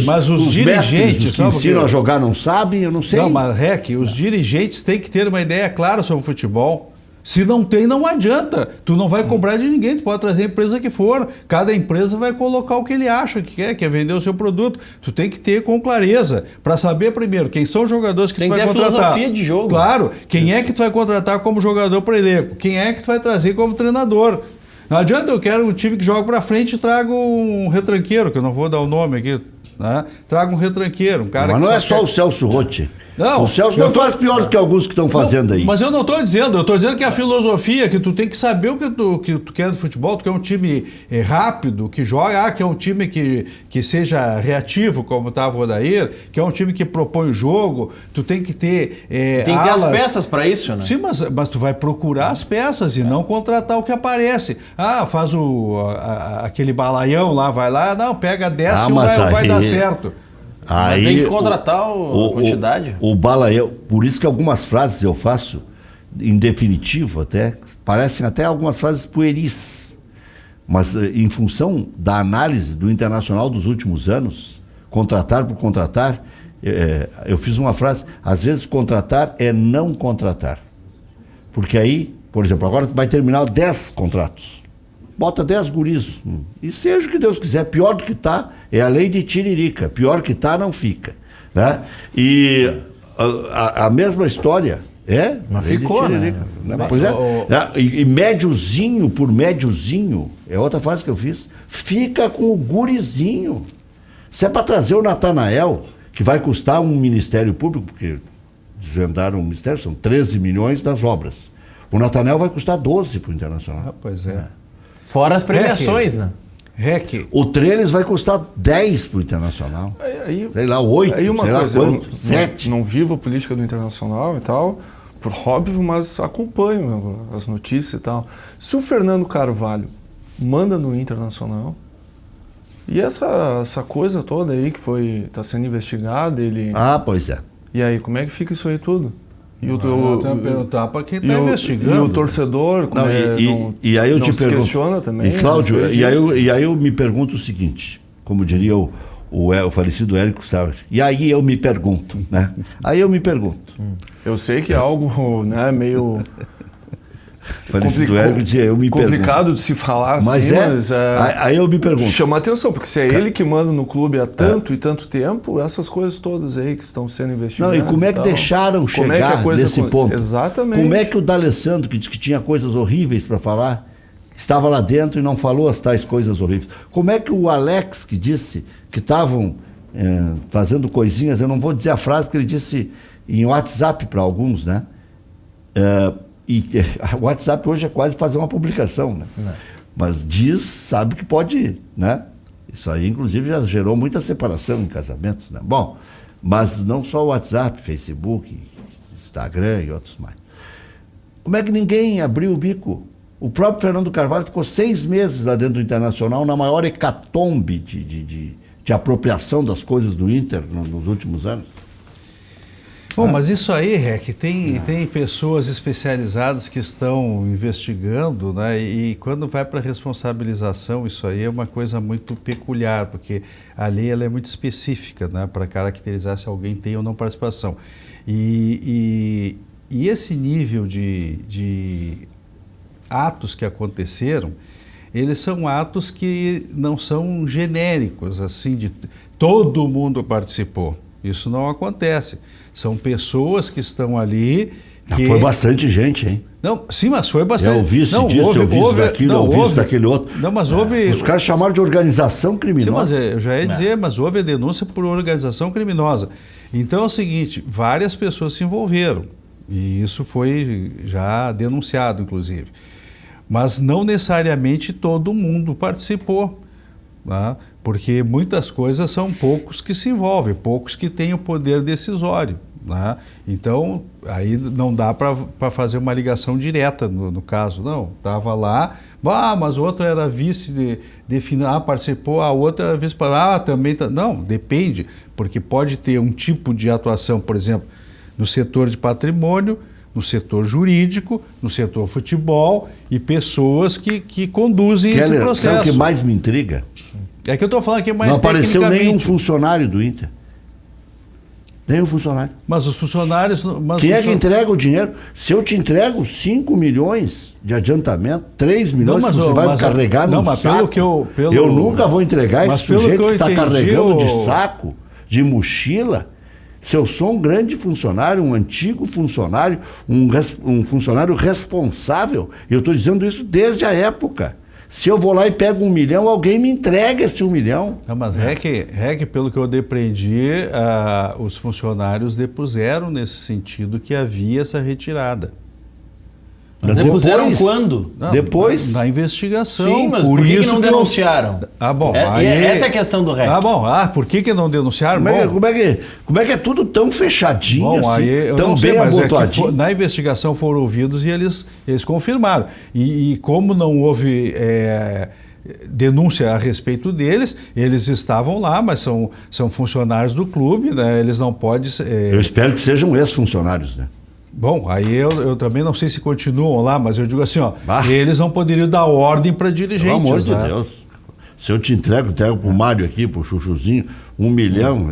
mas os dirigentes que ensinam a jogar não sabem, eu não sei. Não, mas os dirigentes têm que ter uma ideia clara sobre o futebol. Se não tem, não adianta. Tu não vai cobrar de ninguém, tu pode trazer a empresa que for. Cada empresa vai colocar o que ele acha que quer vender o seu produto. Tu tem que ter com clareza, para saber primeiro quem são os jogadores que tu vai contratar. Tem que ter a filosofia de jogo. Claro, quem é que tu vai contratar como jogador para elenco, quem é que tu vai trazer como treinador. Não adianta, eu quero um time que joga para frente e trago um retranqueiro, que eu não vou dar o nome aqui, né? Trago um retranqueiro, um cara. Mas não é só o Celso Rotti. Não, o Celso não faz pior do que alguns que estão fazendo aí. Mas eu não estou dizendo, eu estou dizendo que a filosofia, que tu tem que saber o que tu quer do futebol, tu quer um time rápido, que joga, que é um time que seja reativo, como estava o Odair, que é um time que propõe o jogo, tu tem que ter tem que ter as peças para isso, né? Sim, mas tu vai procurar as peças e não contratar o que aparece. Faz aquele balaião lá, vai lá, não, pega 10 que vai dar certo. Aí, mas tem que contratar a quantidade. O balaião, por isso que algumas frases eu faço, em definitivo até, parecem até algumas frases pueris. Mas em função da análise do Internacional dos últimos anos, contratar por contratar, eu fiz uma frase, às vezes contratar é não contratar. Porque aí, por exemplo, agora vai terminar 10 contratos. bota 10 guris. E seja o que Deus quiser. Pior do que tá, é a lei de Tiririca. Pior que tá, não fica. Né? E a mesma história... Mas ficou, né? Pois é. E médiozinho por médiozinho, é outra frase que eu fiz, fica com o gurizinho. Se é para trazer o Natanael, que vai custar um Ministério Público, porque desvendaram o Ministério, são 13 milhões das obras. O Natanael vai custar 12 para o Internacional. Pois é. Fora as premiações, né? O Trellis vai custar 10 para o Internacional. Sei lá, 8, aí uma sei coisa, lá quanto, 7. Não vivo a política do Internacional e tal, por óbvio, mas acompanho as notícias e tal. Se o Fernando Carvalho manda no Internacional, e essa coisa toda aí que está sendo investigada, ele... Pois é. E aí, como é que fica isso aí tudo? E perguntar para quem está investigando. E o torcedor, e aí eu te pergunto, questiona também. E Cláudio, e aí eu me pergunto o seguinte, como diria o falecido Érico Sauer, e aí eu me pergunto, né? Aí eu me pergunto. Eu sei que é algo, né, meio... complicado de se falar mas assim, mas aí eu me pergunto. Chama atenção, porque se é ele que manda no clube há tanto e tanto tempo, essas coisas todas aí que estão sendo investigadas. Não, e como é que deixaram chegar nesse ponto? Exatamente. Como é que o D'Alessandro, que disse que tinha coisas horríveis para falar, estava lá dentro e não falou as tais coisas horríveis? Como é que o Alex, que disse que estavam fazendo coisinhas, eu não vou dizer a frase porque ele disse em WhatsApp para alguns, né? E o WhatsApp hoje é quase fazer uma publicação, né? Mas sabe que pode, né? Isso aí, inclusive, já gerou muita separação em casamentos, né? Bom, mas não só o WhatsApp, Facebook, Instagram e outros mais. Como é que ninguém abriu o bico? O próprio Fernando Carvalho ficou 6 meses lá dentro do Internacional, na maior hecatombe de apropriação das coisas do Inter nos últimos anos. Bom, mas isso aí, Rec, tem pessoas especializadas que estão investigando, né? E quando vai para responsabilização, isso aí é uma coisa muito peculiar, porque a lei ela é muito específica, né? Para caracterizar se alguém tem ou não participação. E esse nível de atos que aconteceram, eles são atos que não são genéricos, assim, de todo mundo participou. Isso não acontece. São pessoas que estão ali... Foi bastante gente, hein? Não, sim, mas foi bastante... Eu ouvi isso disso, eu ouvi daquilo, eu ouvi isso daquele outro. Não, mas houve... Os caras chamaram de organização criminosa. Sim, mas eu já ia dizer, mas houve a denúncia por organização criminosa. Então é o seguinte, várias pessoas se envolveram. E isso foi já denunciado, inclusive. Mas não necessariamente todo mundo participou, tá? Porque muitas coisas são poucos que se envolvem, poucos que têm o poder decisório, né? Então, aí não dá para fazer uma ligação direta no caso. Não, estava lá, mas o outro era vice participou, a outra era vice, também... Não, depende, porque pode ter um tipo de atuação, por exemplo, no setor de patrimônio, no setor jurídico, no setor futebol e pessoas que conduzem esse processo. Sabe o que mais me intriga? É que eu estou falando aqui mais não apareceu tecnicamente. nenhum funcionário do Inter. Nenhum funcionário. Mas os funcionários... Quem é que entrega o dinheiro? Se eu te entrego 5 milhões de adiantamento, 3 milhões que você vai carregar no saco, eu nunca vou entregar esse sujeito que está carregando de saco, de mochila. Se eu sou um grande funcionário, um antigo funcionário, um funcionário responsável, eu estou dizendo isso desde a época. Se eu vou lá e pego 1 milhão, alguém me entrega esse 1 milhão. Não, mas REC, pelo que eu depreendi, os funcionários depuseram nesse sentido que havia essa retirada. Mas depuseram quando? Não, depois? Na investigação. Sim, mas por que não denunciaram? Essa é a questão do REC. Por que não denunciaram? Como é que é tudo tão fechadinho, tão bem abotoadinho? Na investigação foram ouvidos e eles confirmaram. E como não houve denúncia a respeito deles, eles estavam lá, mas são funcionários do clube, né? Eles não podem... Eu espero que sejam ex-funcionários, né? Bom, aí eu também não sei se continuam lá, mas eu digo assim, eles não poderiam dar ordem para dirigentes. Pelo amor de Deus. Se eu te entrego para o Mário aqui, para o Chuchuzinho, 1 milhão,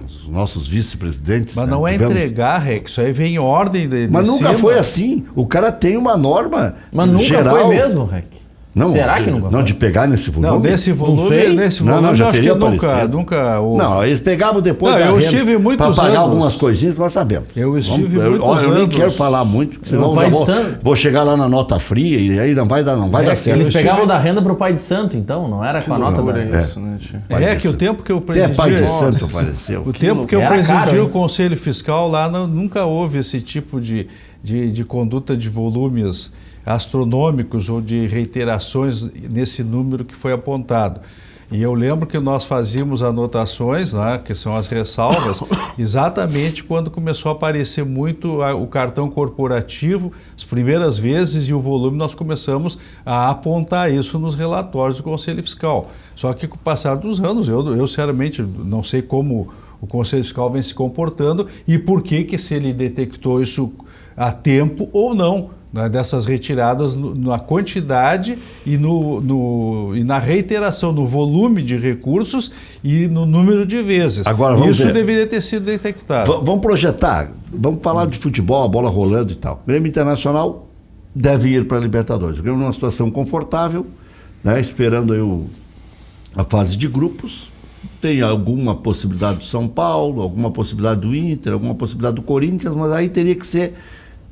os nossos vice-presidentes... Mas não é entregar, Rec, isso aí vem em ordem de Mas nunca cima. foi assim. O cara tem uma norma Mas nunca geral. foi mesmo, Rec. Não, será que nunca foi? Não, de pegar nesse volume? Não, nesse volume já acho teria que nunca houve. Não, eles pegavam depois eu estive muitos para pagar anos. algumas coisinhas que nós sabemos. Eu estive muitos anos. Eu nem quero falar muito, senão vou chegar lá na nota fria e aí não vai dar certo. Eles pegavam da renda para o pai de santo, então, não era com a nota da... Isso, né, que o tempo que eu presidi... Até pai de santo apareceu. O tempo que eu presidi o Conselho Fiscal lá, nunca houve esse tipo de conduta de volumes astronômicos ou de reiterações nesse número que foi apontado. E eu lembro que nós fazíamos anotações, né, que são as ressalvas, exatamente quando começou a aparecer muito o cartão corporativo, as primeiras vezes, e o volume nós começamos a apontar isso nos relatórios do Conselho Fiscal. Só que com o passar dos anos, eu sinceramente não sei como o Conselho Fiscal vem se comportando e por que se ele detectou isso a tempo ou não, né, dessas retiradas na quantidade e na reiteração, no volume de recursos e no número de vezes. Agora, isso deveria ter sido detectado. Vamos projetar, vamos falar de futebol, a bola rolando e tal. O Grêmio Internacional deve ir para a Libertadores. O Grêmio numa situação confortável, né, esperando aí a fase de grupos. Tem alguma possibilidade do São Paulo, alguma possibilidade do Inter, alguma possibilidade do Corinthians, mas aí teria que ser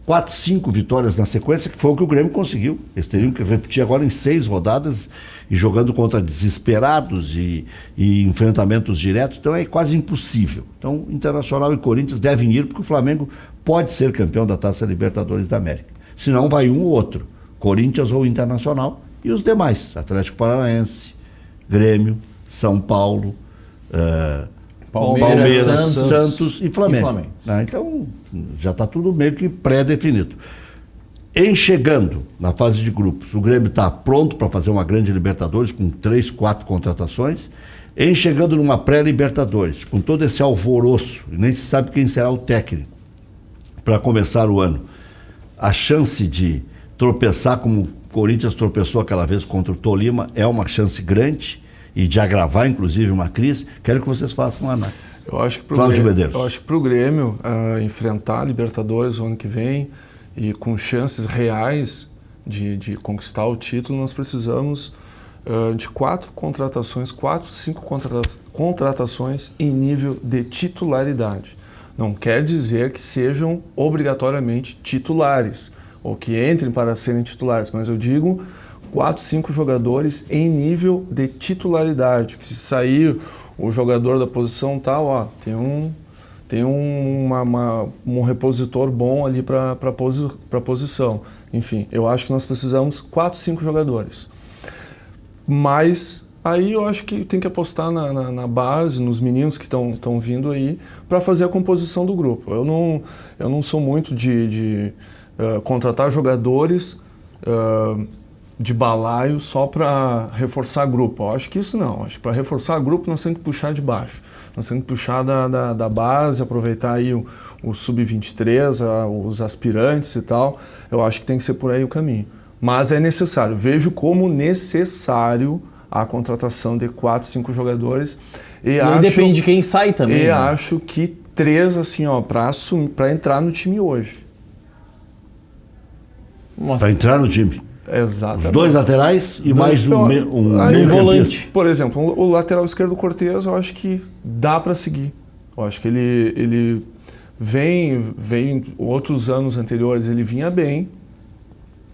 4, 5 vitórias na sequência, que foi o que o Grêmio conseguiu. Eles teriam que repetir agora em 6 rodadas e jogando contra desesperados e enfrentamentos diretos, então é quase impossível. Então, Internacional e Corinthians devem ir, porque o Flamengo pode ser campeão da Taça Libertadores da América. Senão vai um ou outro, Corinthians ou Internacional, e os demais, Atlético Paranaense, Grêmio, São Paulo, Palmeiras, Santos e Flamengo. Então, já está tudo meio que pré-definido. Em chegando na fase de grupos, o Grêmio está pronto para fazer uma grande Libertadores com 3, 4 contratações. Em chegando numa pré-Libertadores, com todo esse alvoroço, e nem se sabe quem será o técnico para começar o ano, a chance de tropeçar como o Corinthians tropeçou aquela vez contra o Tolima é uma chance grande e de agravar, inclusive, uma crise. Quero que vocês façam uma análise. Eu acho que para o Grêmio enfrentar a Libertadores o ano que vem e com chances reais de conquistar o título, nós precisamos de 4 contratações, 4, 5 contratações em nível de titularidade. Não quer dizer que sejam obrigatoriamente titulares ou que entrem para serem titulares, mas eu digo 4, 5 jogadores em nível de titularidade, que se sair o jogador da posição tal, tem um repositor bom ali para a posição. Enfim, eu acho que nós precisamos 4, 5 jogadores. Mas aí eu acho que tem que apostar na base, nos meninos que estão vindo aí, para fazer a composição do grupo. Eu não sou muito de contratar jogadores de balaio só para reforçar grupo. Eu acho que isso não. Acho que para reforçar grupo nós temos que puxar de baixo. Nós temos que puxar da base, aproveitar aí o sub-23, os aspirantes e tal. Eu acho que tem que ser por aí o caminho. Mas é necessário. Vejo como necessário a contratação de 4, 5 jogadores. E depende de quem sai também. E né? acho que 3, assim, para entrar no time hoje. Para entrar no time. Exatamente. Os 2 laterais e mais um volante. Por exemplo, o lateral esquerdo Cortez, eu acho que dá para seguir. Eu acho que ele vem outros anos anteriores ele vinha bem.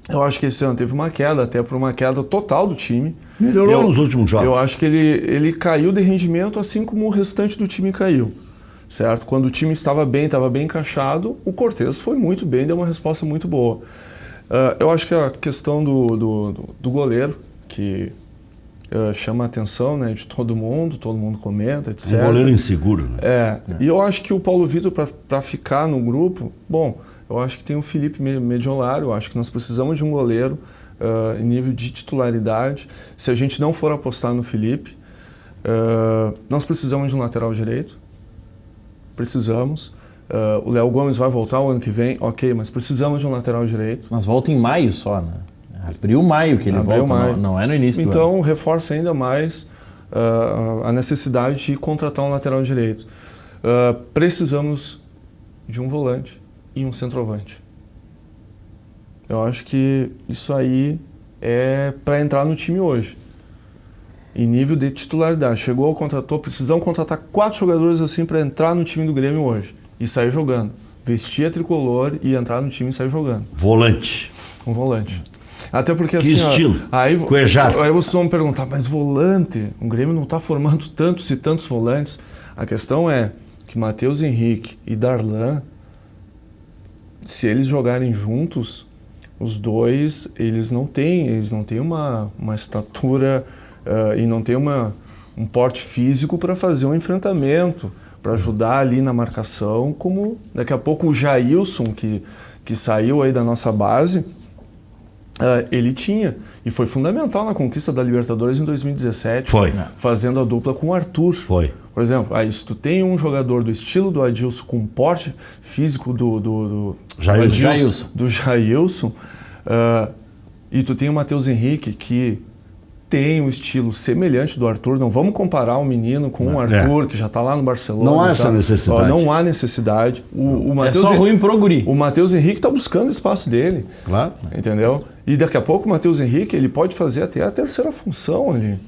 Eu acho que esse ano teve uma queda, até por uma queda total do time. Melhorou nos últimos jogos. Eu acho que ele caiu de rendimento assim como o restante do time caiu. Certo? Quando o time estava bem encaixado, o Cortez foi muito bem, deu uma resposta muito boa. Eu acho que a questão do goleiro, que chama a atenção, né, de todo mundo comenta, etc. Um goleiro inseguro. Né? E eu acho que o Paulo Vitor, para ficar no grupo, bom, eu acho que tem o Felipe Mediolari, eu acho que nós precisamos de um goleiro em nível de titularidade. Se a gente não for apostar no Felipe, nós precisamos de um lateral direito, precisamos. O Léo Gomes vai voltar o ano que vem, ok, mas precisamos de um lateral direito. Mas volta em maio só, né? Abril, maio que ele volta, não é no início do ano. Então reforça ainda mais a necessidade de contratar um lateral direito. Precisamos de um volante e um centroavante. Eu acho que isso aí para entrar no time hoje. Em nível de titularidade. Chegou, contratou, precisamos contratar 4 jogadores assim para entrar no time do Grêmio hoje. E sair jogando. Vestir a tricolor e entrar no time e sair jogando. Volante. Um volante. Até porque Que assim... estilo? Aí vocês vão me perguntar, mas volante? O Grêmio não está formando tantos e tantos volantes. A questão é que Matheus Henrique e Darlan, se eles jogarem juntos, os dois, eles não têm uma estatura e não têm um porte físico para fazer um enfrentamento, para ajudar ali na marcação, como daqui a pouco o Jailson, que saiu aí da nossa base, ele tinha. E foi fundamental na conquista da Libertadores em 2017. Foi. Fazendo a dupla com o Arthur. Foi. Por exemplo, se tu tem um jogador do estilo do Adilson com porte físico do Jailson, e tu tem o Matheus Henrique que tem um estilo semelhante do Arthur, não vamos comparar o menino com o Arthur, que já está lá no Barcelona. Não há essa necessidade. Não há necessidade. É só ruim pro guri. O Matheus Henrique está buscando o espaço dele. Claro. Entendeu? E daqui a pouco o Matheus Henrique ele pode fazer até a terceira função ali.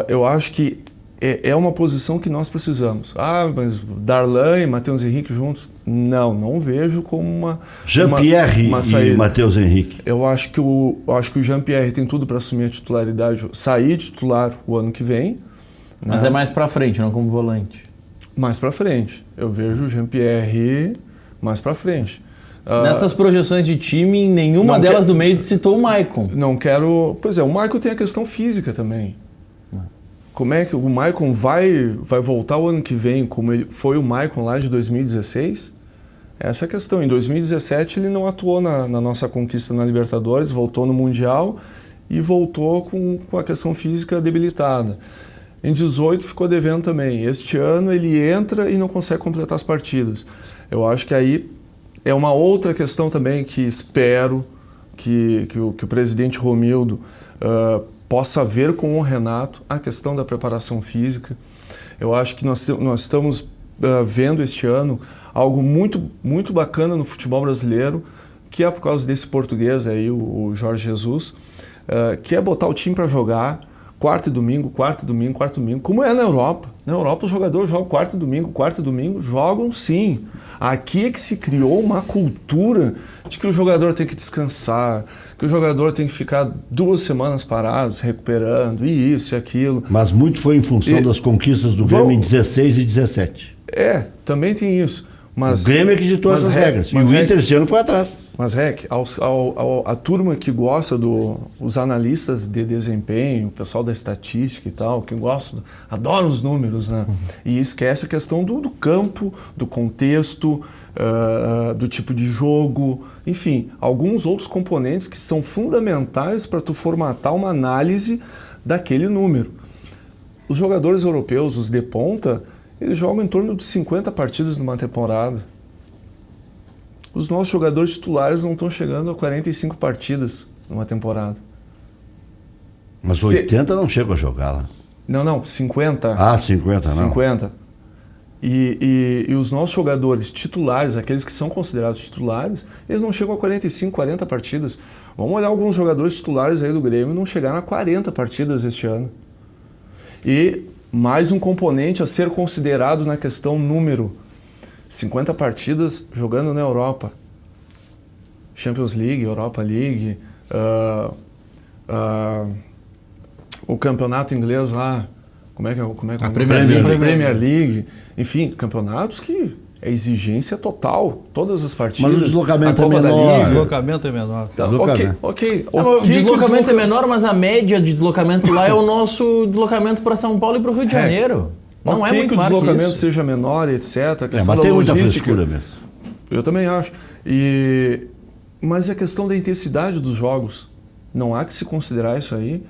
Eu acho que é uma posição que nós precisamos. Mas Darlan e Matheus Henrique juntos? Não vejo como uma Jean-Pierre e Matheus Henrique. Eu acho que o Jean-Pierre tem tudo para assumir a titularidade, sair titular o ano que vem. Mas é mais para frente, não como volante. Mais para frente. Eu vejo o Jean-Pierre mais para frente. Nessas projeções de time, nenhuma delas do meio citou o Maicon. Não quero... Pois é, o Maicon tem a questão física também. Como é que o Maicon vai voltar o ano que vem como ele foi o Maicon lá de 2016? Essa é a questão. Em 2017 ele não atuou na nossa conquista na Libertadores, voltou no Mundial e voltou com a questão física debilitada. Em 2018 ficou devendo também. Este ano ele entra e não consegue completar as partidas. Eu acho que aí é uma outra questão também que espero que o presidente Romildo possa ver com o Renato a questão da preparação física. Eu acho que nós estamos vendo este ano algo muito, muito bacana no futebol brasileiro, que é por causa desse português aí, o Jorge Jesus, que é botar o time para jogar quarta e domingo, como é na Europa. Na Europa os jogadores jogam quarta e domingo, jogam sim. Aqui é que se criou uma cultura de que o jogador tem que descansar, que o jogador tem que ficar 2 semanas parados, recuperando, e isso e aquilo. Mas muito foi em função das conquistas do Grêmio em 16 e 17. Também tem isso. Mas, o Grêmio acreditou nessas regras. E o Inter esse ano foi atrás. Mas, Rec, a turma que gosta os analistas de desempenho, o pessoal da estatística e tal, que adoram os números, né? E esquece a questão do campo, do contexto, do tipo de jogo, enfim, alguns outros componentes que são fundamentais para tu formatar uma análise daquele número. Os jogadores europeus, os de ponta, eles jogam em torno de 50 partidas numa temporada. Os nossos jogadores titulares não estão chegando a 45 partidas numa temporada. Mas 80 não chegam a jogar lá. Não, 50. 50 não. 50. E os nossos jogadores titulares, aqueles que são considerados titulares, eles não chegam a 45, 40 partidas. Vamos olhar alguns jogadores titulares aí do Grêmio não chegaram a 40 partidas este ano. E mais um componente a ser considerado na questão número. 50 partidas jogando na Europa. Champions League, Europa League, o campeonato inglês lá, como é que a Premier League. Enfim, campeonatos que é exigência total, todas as partidas. Mas o deslocamento é menor. O deslocamento é menor. Então, ok. O deslocamento é menor, mas a média de deslocamento lá é o nosso deslocamento para São Paulo e para o Rio de Janeiro. Não é muito que o deslocamento seja menor, etc. A questão mas tem muita frescura mesmo. Eu também acho. Mas a questão da intensidade dos jogos, não há que se considerar isso aí.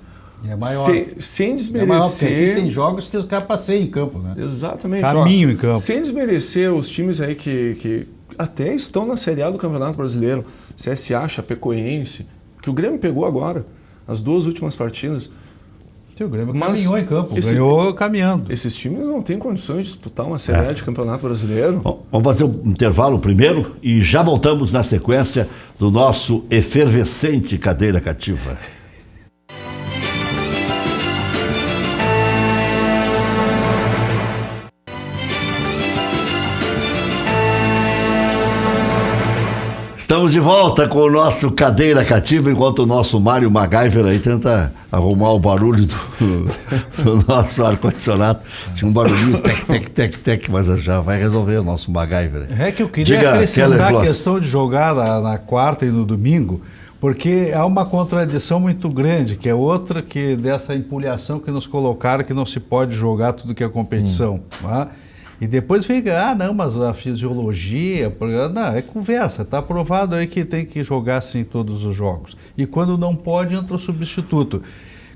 É maior. Sem desmerecer. É maior, porque aqui tem jogos que os caras passeiam em campo, né? Exatamente. Caminho em campo. Sem desmerecer os times aí que até estão na Série A do Campeonato Brasileiro. CSA, Chapecoense, que o Grêmio pegou agora, as 2 últimas partidas. O Grêmio caminhou em campo, ganhou caminhando. Esses times não têm condições de disputar uma Série A de Campeonato Brasileiro. Bom, vamos fazer um intervalo primeiro e já voltamos na sequência do nosso efervescente Cadeira Cativa. Estamos de volta com o nosso Cadeira Cativa, enquanto o nosso Mário MacGyver aí tenta arrumar o barulho do nosso ar-condicionado. Tinha um barulhinho, tec, mas já vai resolver o nosso MacGyver. É que eu queria acrescentar a questão de jogar na quarta e no domingo, porque há uma contradição muito grande, que é outra que dessa empulhação que nos colocaram, que não se pode jogar tudo que é competição. Tá? E depois fica, não, mas a fisiologia, não, é conversa, está provado aí que tem que jogar assim todos os jogos. E quando não pode, entra o substituto.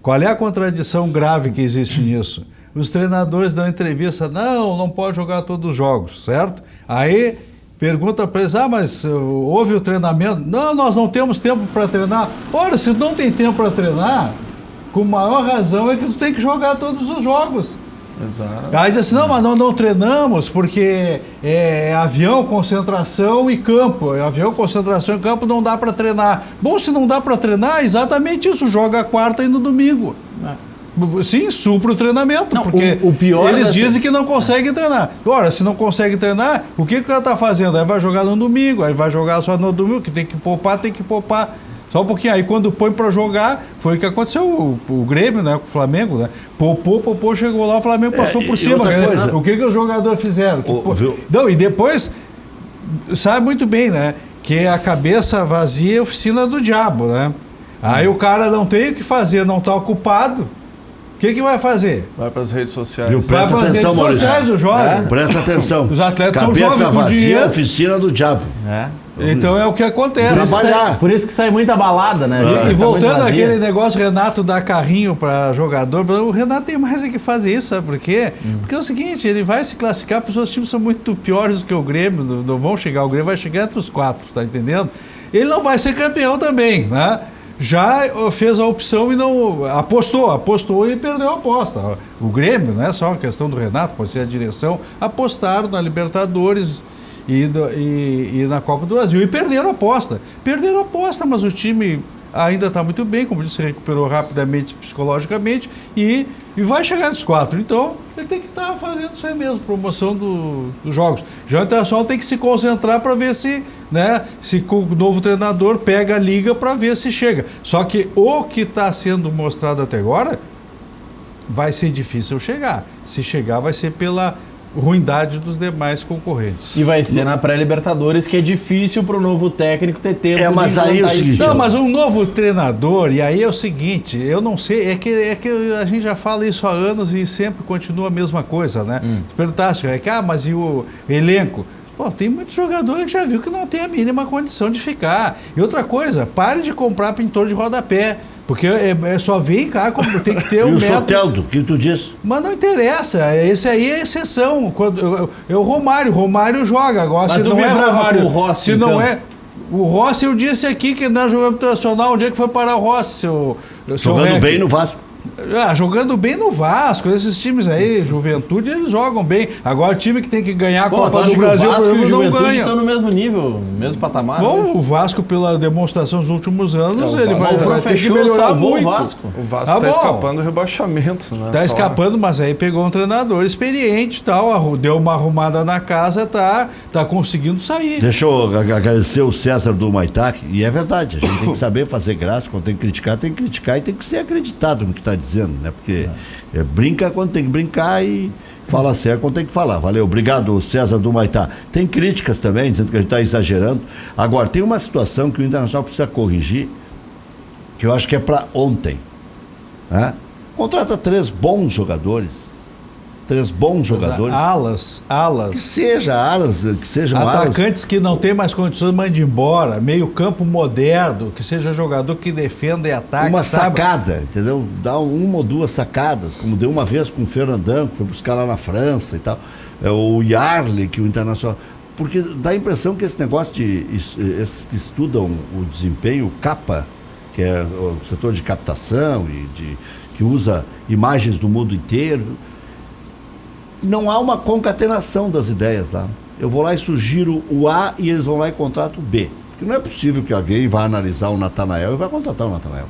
Qual é a contradição grave que existe nisso? Os treinadores dão entrevista, não pode jogar todos os jogos, certo? Aí pergunta para eles, mas houve o treinamento? Não, nós não temos tempo para treinar. Ora, se não tem tempo para treinar, com maior razão é que tu tem que jogar todos os jogos. Exato. Aí diz assim, mas não treinamos porque é avião, concentração e campo. Avião, concentração e campo não dá para treinar. Bom, se não dá para treinar, exatamente isso, joga a quarta e no domingo. Sim, supra o treinamento, não, porque o pior eles dizem que não conseguem treinar. Ora, se não consegue treinar, o que o cara está fazendo? Aí vai jogar no domingo, aí vai jogar só no domingo, que tem que poupar. Só um pouquinho. Aí quando põe para jogar, foi o que aconteceu o Grêmio, né, com o Flamengo, né? Poupou, chegou lá, o Flamengo passou por cima. Né? O que os jogadores fizeram? Não, e depois, sabe muito bem, né? Que a cabeça vazia é a oficina do diabo, né? Aí o cara não tem o que fazer, não está ocupado. O que vai fazer? Vai para as redes sociais. Vai para as redes sociais, o jovem. Presta atenção. Os atletas são jovens com dinheiro. Oficina do diabo. Então é o que acontece. Por isso que sai muita balada, né? E voltando àquele negócio, Renato dá carrinho para jogador, o Renato tem mais que fazer isso, sabe por quê? Porque é o seguinte, ele vai se classificar, porque os outros times são muito piores do que o Grêmio, não vão chegar, o Grêmio vai chegar entre os 4, tá entendendo? Ele não vai ser campeão também, né? Já fez a opção e não apostou e perdeu a aposta. O Grêmio, não é só uma questão do Renato, pode ser a direção, apostaram na Libertadores e na Copa do Brasil e perderam a aposta. Mas o time ainda está muito bem, como disse, se recuperou rapidamente psicologicamente e vai chegar nos 4. Então, ele tem que estar fazendo isso aí mesmo, promoção dos jogos. Já o Internacional tem que se concentrar para ver se com o novo treinador pega a liga para ver se chega. Só que o que está sendo mostrado até agora vai ser difícil chegar. Se chegar, vai ser pela ruindade dos demais concorrentes. E vai ser na pré-Libertadores, que é difícil para o novo técnico ter tempo mas de aí isso. Não, mas um novo treinador, e aí é o seguinte, eu não sei, é que a gente já fala isso há anos e sempre continua a mesma coisa, né? Tu perguntaste, mas e o elenco? Pô, tem muitos jogadores que já viu que não tem a mínima condição de ficar. E outra coisa, pare de comprar pintor de rodapé. Porque só vem cá, como tem que ter um método. E o Soteldo, o que tu disse? Mas não interessa, esse aí é exceção. O Romário joga. Agora, mas se não é Romário, o Rossi, se não é... O Rossi, eu disse aqui que não é jogando internacional. Onde é que foi parar o Rossi? Jogando bem no Vasco. Jogando bem no Vasco, esses times aí, Juventude, eles jogam bem. Agora o time que tem que ganhar a Copa do Brasil, o Vasco e o Juventude estão no mesmo nível, mesmo patamar. Bom, o Vasco, pela demonstração dos últimos anos, ele vai ter que melhorar salvou muito. O Vasco está escapando do rebaixamento, né? Está escapando, mas aí pegou um treinador experiente e tal, deu uma arrumada na casa, tá conseguindo sair. Deixa eu agradecer o César do Maitac, e é verdade, a gente tem que saber fazer graça, quando tem que criticar e tem que ser acreditado no que está dizendo, né? Porque brinca quando tem que brincar e fala sério quando tem que falar. Valeu, obrigado, César do Maitá. Tem críticas também, dizendo que a gente está exagerando. Agora, tem uma situação que o Internacional precisa corrigir, que eu acho que é para ontem. Né? Contrata 3 bons jogadores. Alas. Que sejam atacantes que não tem mais condições, mande embora. Meio campo moderno, que seja jogador que defenda e ataque. Uma sacada, entendeu? Dá 1 ou 2 sacadas, como deu uma vez com o Fernandão, que foi buscar lá na França e tal. O Yarley, que o Internacional... Porque dá a impressão que esse negócio esses que estudam o desempenho, o CAPA, que é o setor de captação que usa imagens do mundo inteiro... Não há uma concatenação das ideias lá. Eu vou lá e sugiro o A e eles vão lá e contratam o B. Porque não é possível que alguém vá analisar o Natanael e vai contratar o Natanael.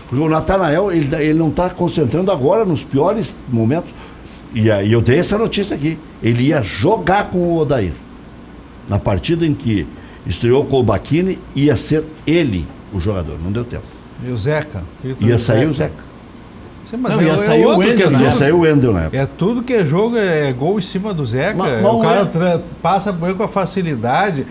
Porque o Natanael, ele não está concentrando agora nos piores momentos. E aí eu dei essa notícia aqui. Ele ia jogar com o Odair. Na partida em que estreou com o Bacchini, ia ser ele o jogador, não deu tempo. E o Zeca? Ia sair o Zeca. Sim, mas Não, ia sair o outro Wendel, que é né? tudo- Ia sair o Wendel na época. É tudo que é jogo, é gol em cima do Zeca. Mas O cara o passa por ele com a facilidade,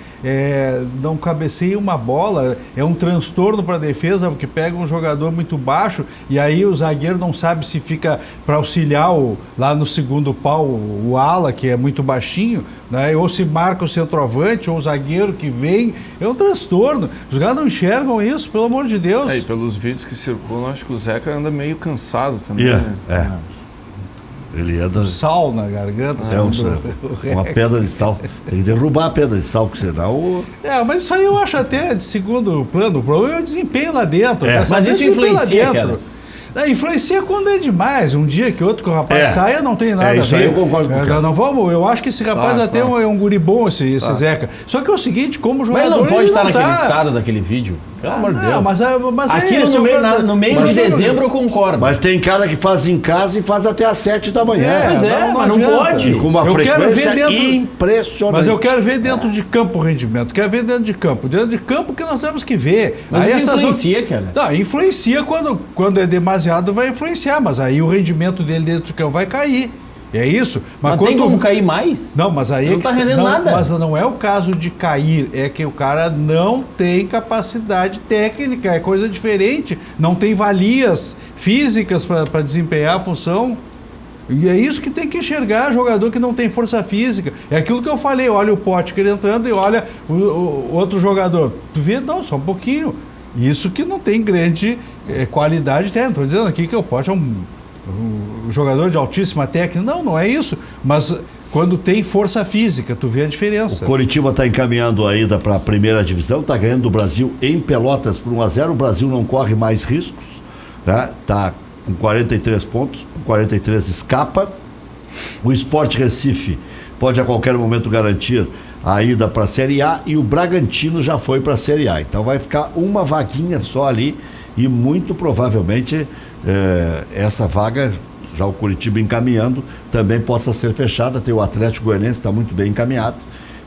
não cabeceia uma bola, é um transtorno para a defesa, porque pega um jogador muito baixo e aí o zagueiro não sabe se fica para auxiliar lá no segundo pau o ala, que é muito baixinho, né? Ou se marca o centroavante ou o zagueiro que vem. É um transtorno. Os caras não enxergam isso, pelo amor de Deus. E pelos vídeos que circulam, acho que o Zeca anda meio cansado também. Ia, né? Ele ia da... Sal na garganta. segundo uma pedra de sal. Tem que derrubar a pedra de sal, porque senão... Mas isso aí eu acho até de segundo plano. O problema é o desempenho lá dentro. É. Quer saber Mas o isso desempenho lá influencia, dentro. Influencia quando é demais. Um dia que outro que o rapaz saia, não tem nada a isso ver. aí eu concordo com o cara. Não vamos, eu acho que esse rapaz até claro. é um guri bom, esse Zeca. Só que é o seguinte, como Mas jogador. ele não pode estar naquele tá. estado daquele vídeo. Pelo amor de Deus. Mas Aquilo no meio de dezembro eu concordo. Mas tem cara que faz em casa e faz até às 7 da manhã. Pois é, mas não adianta. pode. Com uma Eu quero ver frequência dentro- impressionante. Mas eu quero ver dentro de campo o rendimento. Quero ver dentro de campo. Dentro de campo que nós temos que ver. Mas isso essas influencia, cara. Não, influencia quando é demasiado, vai influenciar. Mas aí o rendimento dele dentro de campo vai cair. É isso. Mas quando tem como cair mais? Não, mas aí Não é que tá rendendo nada. Mas não é o caso de cair, é que o cara não tem capacidade técnica, é coisa diferente, não tem valias físicas para desempenhar a função. E é isso que tem que enxergar jogador que não tem força física. É aquilo que eu falei, olha o Potker entrando e olha o outro jogador. Tu vê, não, só um pouquinho. Isso que não tem grande qualidade técnica. Estou dizendo aqui que o Potker é um jogador de altíssima técnica. Não é isso. Mas quando tem força física, tu vê a diferença. O Coritiba está encaminhando ainda para a primeira divisão, está ganhando do Brasil em Pelotas por 1-0. O Brasil não corre mais riscos, né? Está com 43 pontos, com 43 escapa. O Sport Recife pode a qualquer momento garantir a ida para a Série A e o Bragantino já foi para a Série A. Então vai ficar uma vaguinha só ali e muito provavelmente essa vaga, já o Coritiba encaminhando, também possa ser fechada. Tem o Atlético Goianiense, está muito bem encaminhado.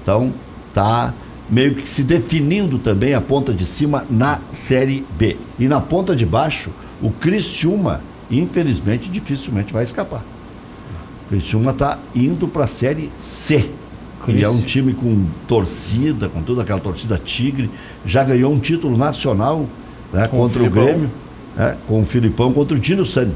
Então está meio que se definindo também a ponta de cima na Série B. E na ponta de baixo, o Criciúma, infelizmente, dificilmente vai escapar. O Criciúma está indo para a Série C. E é um time com torcida, com toda aquela torcida tigre. Já ganhou um título nacional, né, contra o Grêmio, com o Filipão, contra o Dino Sani.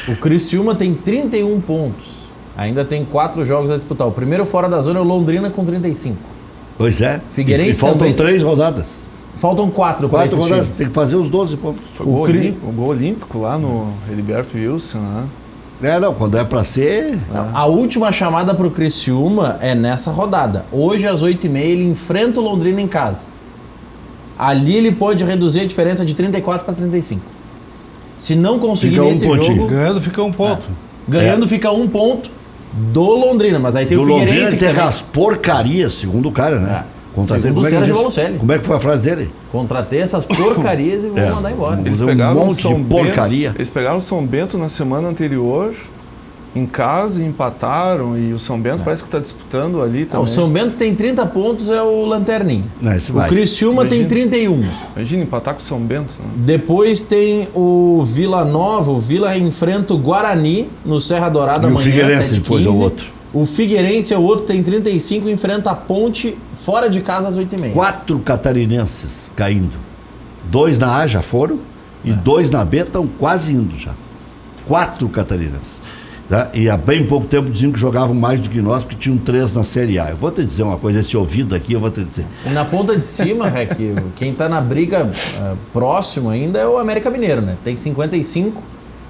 O Criciúma tem 31 pontos. Ainda tem 4 jogos a disputar. O primeiro fora da zona é o Londrina com 35. Pois é. Figueirense e faltam também. 3 rodadas. Faltam 4 para 4 esses rodadas. times. Tem que fazer os 12 pontos. Foi o gol olímpico lá no Heriberto Wilson, né? Não, quando é para ser... A última chamada para o Criciúma é nessa rodada. Hoje, às 8h30, ele enfrenta o Londrina em casa. Ali ele pode reduzir a diferença de 34 para 35. Se não conseguir Fica um nesse pontinho. jogo... Ganhando fica um ponto. Ganhando fica 1 ponto do Londrina. Mas aí tem Do o Londrina Figueirense que tem também... as porcarias, segundo o cara, né? Segundo o Sérgio Valucelli. Como é que foi a frase dele? Contratei essas porcarias e vou mandar embora. Eles Um pegaram monte o de São porcaria. Bento, eles pegaram o São Bento na semana anterior, em casa, e empataram, e o São Bento parece que está disputando ali também. O São Bento tem 30 pontos, é o lanterninho. Esse O vai. Criciúma tem Imagina. 31. Imagina empatar com o São Bento. Né? Depois tem o Vila Nova. O Vila enfrenta o Guarani no Serra Dourada E o amanhã, Figueirense depois do 7h15. outro. O Figueirense é o outro, tem 35, enfrenta a Ponte fora de casa às 8h30. 4 catarinenses caindo. 2 na A já foram e 2 na B estão quase indo já. 4 catarinenses. Tá? E há bem pouco tempo diziam que jogavam mais do que nós, porque tinham 3 na Série A. Eu vou te dizer uma coisa, esse ouvido aqui eu vou te dizer. E na ponta de cima, Rec, quem tá na briga próximo ainda é o América Mineiro, né? Tem 55.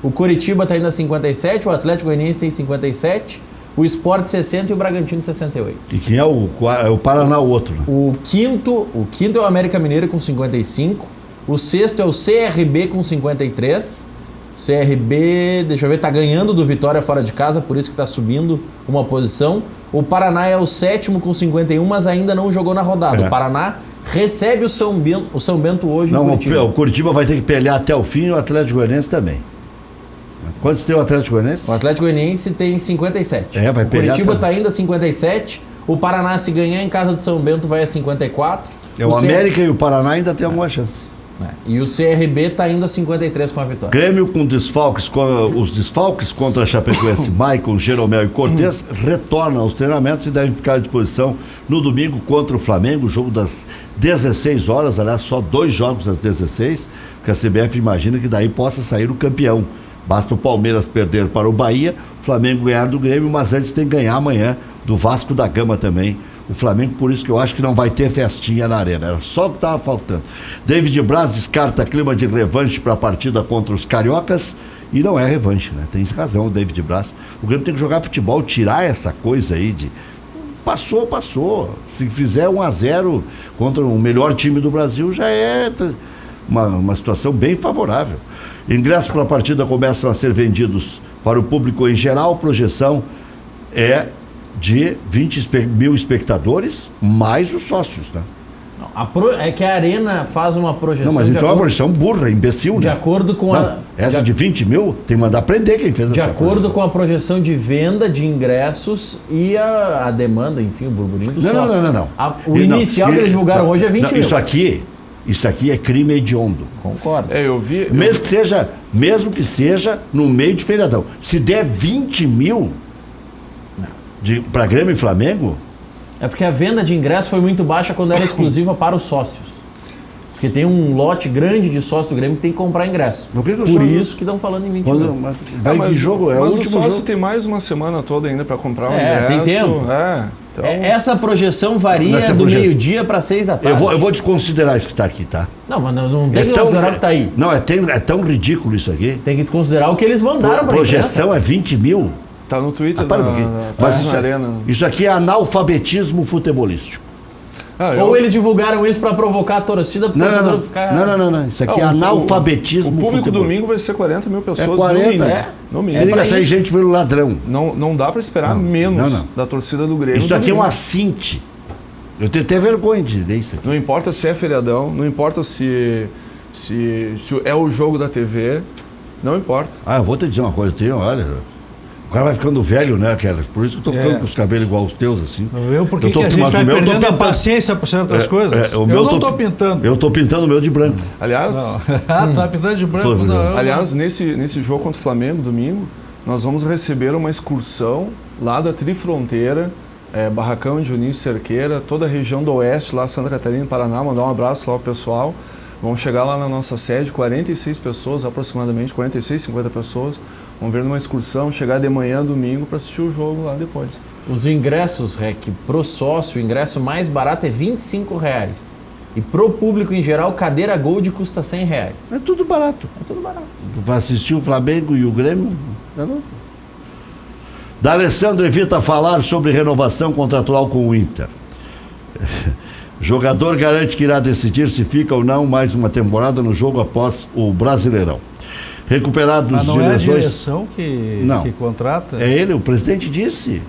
O Coritiba tá ainda 57, o Atlético Goianiense tem 57, o Sport 60 e o Bragantino 68. E quem é o Paraná, o outro. Né? O quinto é o América Mineiro com 55, o sexto é o CRB com 53. O CRB, deixa eu ver, tá ganhando do Vitória fora de casa, por isso que tá subindo uma posição. O Paraná é o 7º com 51, mas ainda não jogou na rodada. O Paraná recebe o São Bento hoje no Curitiba. O Curitiba vai ter que pelear até o fim e o Atlético Goianiense também. Quantos tem o Atlético Goianiense? O Atlético Goianiense tem 57. Vai o pelear Curitiba até- tá ainda 57. O Paraná, se ganhar em casa de São Bento, vai a 54. O América e o Paraná ainda tem alguma chance. E o CRB está indo a 53 com a vitória. Grêmio com desfalques, os desfalques contra a Chapecoense, Maicon, Jeromel e Cortez retornam aos treinamentos e devem ficar à disposição no domingo contra o Flamengo, jogo das 16 horas, aliás, só 2 jogos às 16, porque a CBF imagina que daí possa sair o campeão. Basta o Palmeiras perder para o Bahia, o Flamengo ganhar do Grêmio, mas antes tem que ganhar amanhã do Vasco da Gama também. O Flamengo, por isso que eu acho que não vai ter festinha na arena. Era só o que estava faltando. David Braz descarta clima de revanche para a partida contra os cariocas. E não é revanche, né? Tem razão o David Braz. O Grêmio tem que jogar futebol, tirar essa coisa aí de... Passou. Se fizer 1-0 contra o melhor time do Brasil, já é uma situação bem favorável. Ingressos para a partida começam a ser vendidos para o público em geral. Projeção é de 20 mil espectadores, mais os sócios, né? É que a Arena faz uma projeção... Não, mas então é uma projeção burra, imbecil, né? De acordo com essa de 20 mil, tem que mandar prender quem fez essa projeção. De acordo com a projeção de venda de ingressos e a demanda, enfim, o burburinho do sócio. Não. O inicial que eles divulgaram hoje é 20 mil. Isso aqui é crime hediondo. Concordo. Eu vi... Mesmo que seja no meio de feriadão. Se der 20 mil... para Grêmio e Flamengo? É porque a venda de ingresso foi muito baixa quando era exclusiva para os sócios. Porque tem um lote grande de sócios do Grêmio que tem que comprar ingresso. Por isso que estão falando em 20 mil. Mas o sócio tem mais uma semana toda ainda para comprar o ingresso. Tem tempo. Então... Essa projeção varia do meio-dia para 6 da tarde. Eu vou desconsiderar isso que está aqui, tá? Não, mas não tem que desconsiderar o que está aí. Não, é tão ridículo isso aqui. Tem que desconsiderar o que eles mandaram para a projeção é 20 mil. Tá no Twitter mas isso aqui é analfabetismo futebolístico. Ou eles divulgaram isso para provocar a torcida para o torcedor ficar... Não. Isso aqui é analfabetismo futebolístico. O público domingo vai ser 40 mil pessoas 40, no mínimo. Liga sair gente pelo ladrão. Não dá para esperar menos da torcida do Grêmio. Isso aqui é um assinte. Eu tenho até vergonha de dizer isso aqui. Não importa se é feriadão, não importa se é o jogo da TV, não importa. Eu vou te dizer uma coisa, olha... O cara vai ficando velho, né, Keller? Por isso que eu tô ficando com os cabelos igual aos teus, assim. Por que a gente vai perdendo a paciência por certas coisas? Eu não estou pintando. Eu estou pintando o meu de branco. Aliás... tu tá pintando de branco? Não. Aliás, nesse jogo contra o Flamengo, domingo, nós vamos receber uma excursão lá da Trifronteira, Barracão de Juninho Cerqueira, toda a região do Oeste, lá Santa Catarina, Paraná, mandar um abraço lá ao pessoal. Vamos chegar lá na nossa sede, 46 pessoas, aproximadamente 46, 50 pessoas. Vamos ver numa excursão, chegar de manhã, domingo, para assistir o jogo lá depois. Os ingressos, Rec, pro sócio, o ingresso mais barato é R$25. E pro público em geral, cadeira Gold custa R$100. É tudo barato. Vai assistir o Flamengo e o Grêmio? D'Alessandro evita falar sobre renovação contratual com o Inter. Jogador garante que irá decidir se fica ou não mais uma temporada no jogo após o Brasileirão. Recuperados mas não de é lesões... a direção que contrata? É ele, o presidente disse.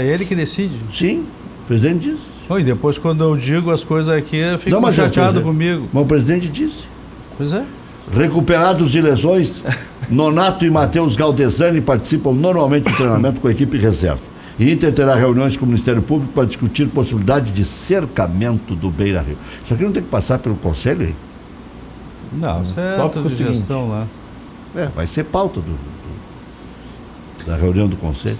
Ele que decide? Sim, o presidente disse. E depois quando eu digo as coisas aqui, fica chateado comigo. Mas o presidente disse. Pois é. Recuperados de lesões, Nonato e Matheus Galdesani participam normalmente do treinamento com a equipe reserva. E Inter terá reuniões com o Ministério Público para discutir possibilidade de cercamento do Beira-Rio. Isso aqui não tem que passar pelo Conselho, hein? Não, isso é tópico de gestão lá. Vai ser pauta da reunião do Conselho.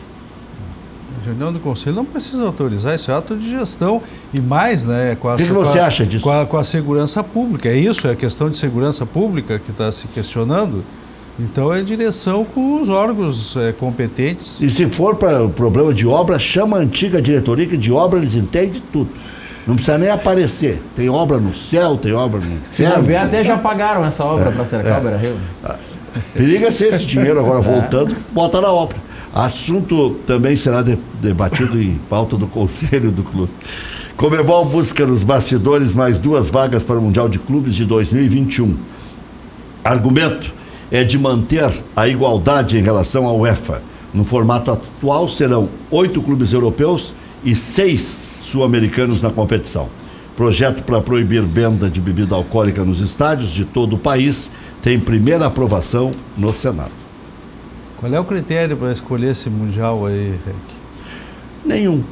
A reunião do Conselho não precisa autorizar, isso é ato de gestão. E mais, né? O que você acha disso? Com a segurança pública. É isso, é a questão de segurança pública que está se questionando. Então é direção com os órgãos competentes. E se for para o problema de obra, chama a antiga diretoria, que de obra eles entendem tudo. Não precisa nem aparecer. Tem obra no céu, tem obra no inferno. Até já pagaram essa obra para cercar o Beira-Rio. Periga ser esse dinheiro agora voltando, bota na obra. Assunto também será debatido em pauta do Conselho do Clube. Conmebol busca nos bastidores mais 2 vagas para o Mundial de Clubes de 2021. Argumento é de manter a igualdade em relação à UEFA. No formato atual serão 8 clubes europeus e 6 sul-americanos na competição. Projeto para proibir venda de bebida alcoólica nos estádios de todo o país tem primeira aprovação no Senado. Qual é o critério para escolher esse Mundial aí, Rec? Nenhum.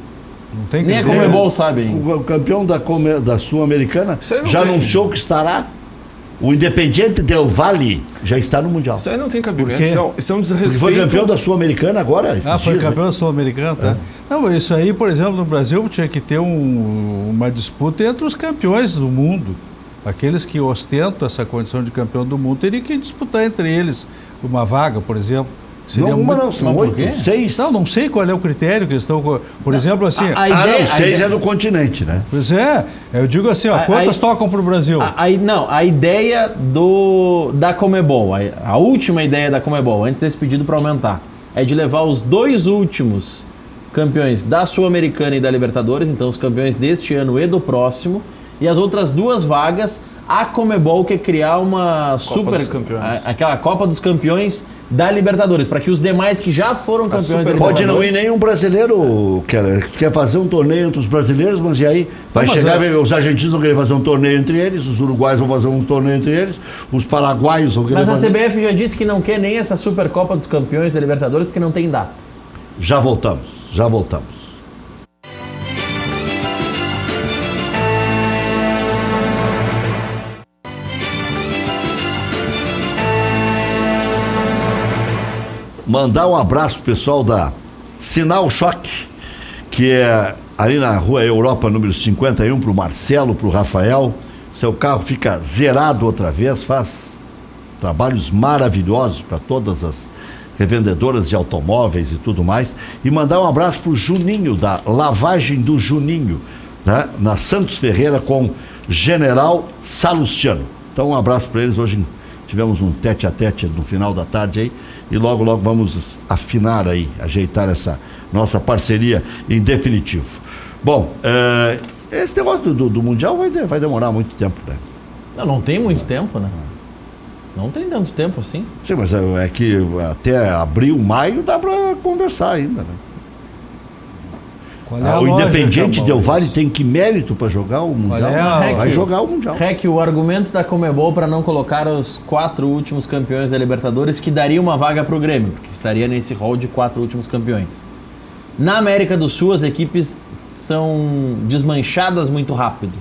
Não tem Nem a critério. Comebol sabe ainda. O campeão da Sul-Americana Isso aí não já tem. anunciou que estará. O Independiente Del Valle já está no Mundial. Isso aí não tem cabimento. Por quê? Isso é um Ele desrespeito. foi campeão da Sul-Americana agora. esses Foi dias, né? campeão sul-americano, tá? Não, isso aí, por exemplo, no Brasil tinha que ter uma disputa entre os campeões do mundo. Aqueles que ostentam essa condição de campeão do mundo teriam que disputar entre eles uma vaga, por exemplo. Não, uma não, são Mas por quê? 8, 6. Não sei qual é o critério que eles estão... Por exemplo, assim... A ideia, não, a 6 ideia- é no continente, né? Pois é, eu digo assim, ó, quantas tocam pro Brasil? A ideia da Comebol, a última ideia da Comebol, antes desse pedido para aumentar, é de levar os 2 últimos campeões da Sul-Americana e da Libertadores, então os campeões deste ano e do próximo, e as outras 2 vagas, a Comebol quer criar uma dos Campeões. aquela Copa dos Campeões da Libertadores, para que os demais que já foram campeões da Super- Libertadores... Pode não ir nenhum brasileiro, Keller. Quer fazer um torneio entre os brasileiros, mas e aí? Vai Não, mas chegar, os argentinos vão querer fazer um torneio entre eles, os uruguaios vão fazer um torneio entre eles, os paraguaios vão querer Mas a fazer... CBF já disse que não quer nem essa Supercopa dos Campeões da Libertadores porque não tem data. Já voltamos, já voltamos. Mandar um abraço pro pessoal da Sinal Choque, que é ali na rua Europa, número 51, pro Marcelo, pro Rafael. Seu carro fica zerado outra vez, faz trabalhos maravilhosos para todas as revendedoras de automóveis e tudo mais. E mandar um abraço pro Juninho, da Lavagem do Juninho, né? Na Santos Ferreira, com General Salustiano. Então um abraço para eles. Hoje tivemos um tete-a-tete no final da tarde aí, e logo vamos afinar aí, ajeitar essa nossa parceria em definitivo. Bom, esse negócio do Mundial vai demorar muito tempo, né? Não tem muito tempo, né? Não tem tanto tempo assim. Sim, mas é que até abril, maio dá para conversar ainda, né? Qual é a O lógica, Independiente Del Valle Maurício? tem que mérito para jogar o Mundial? Vai jogar o Mundial. Rec, o argumento da Comebol para não colocar os 4 últimos campeões da Libertadores, que daria uma vaga para o Grêmio, porque estaria nesse rol de 4 últimos campeões. Na América do Sul, as equipes são desmanchadas muito rápido.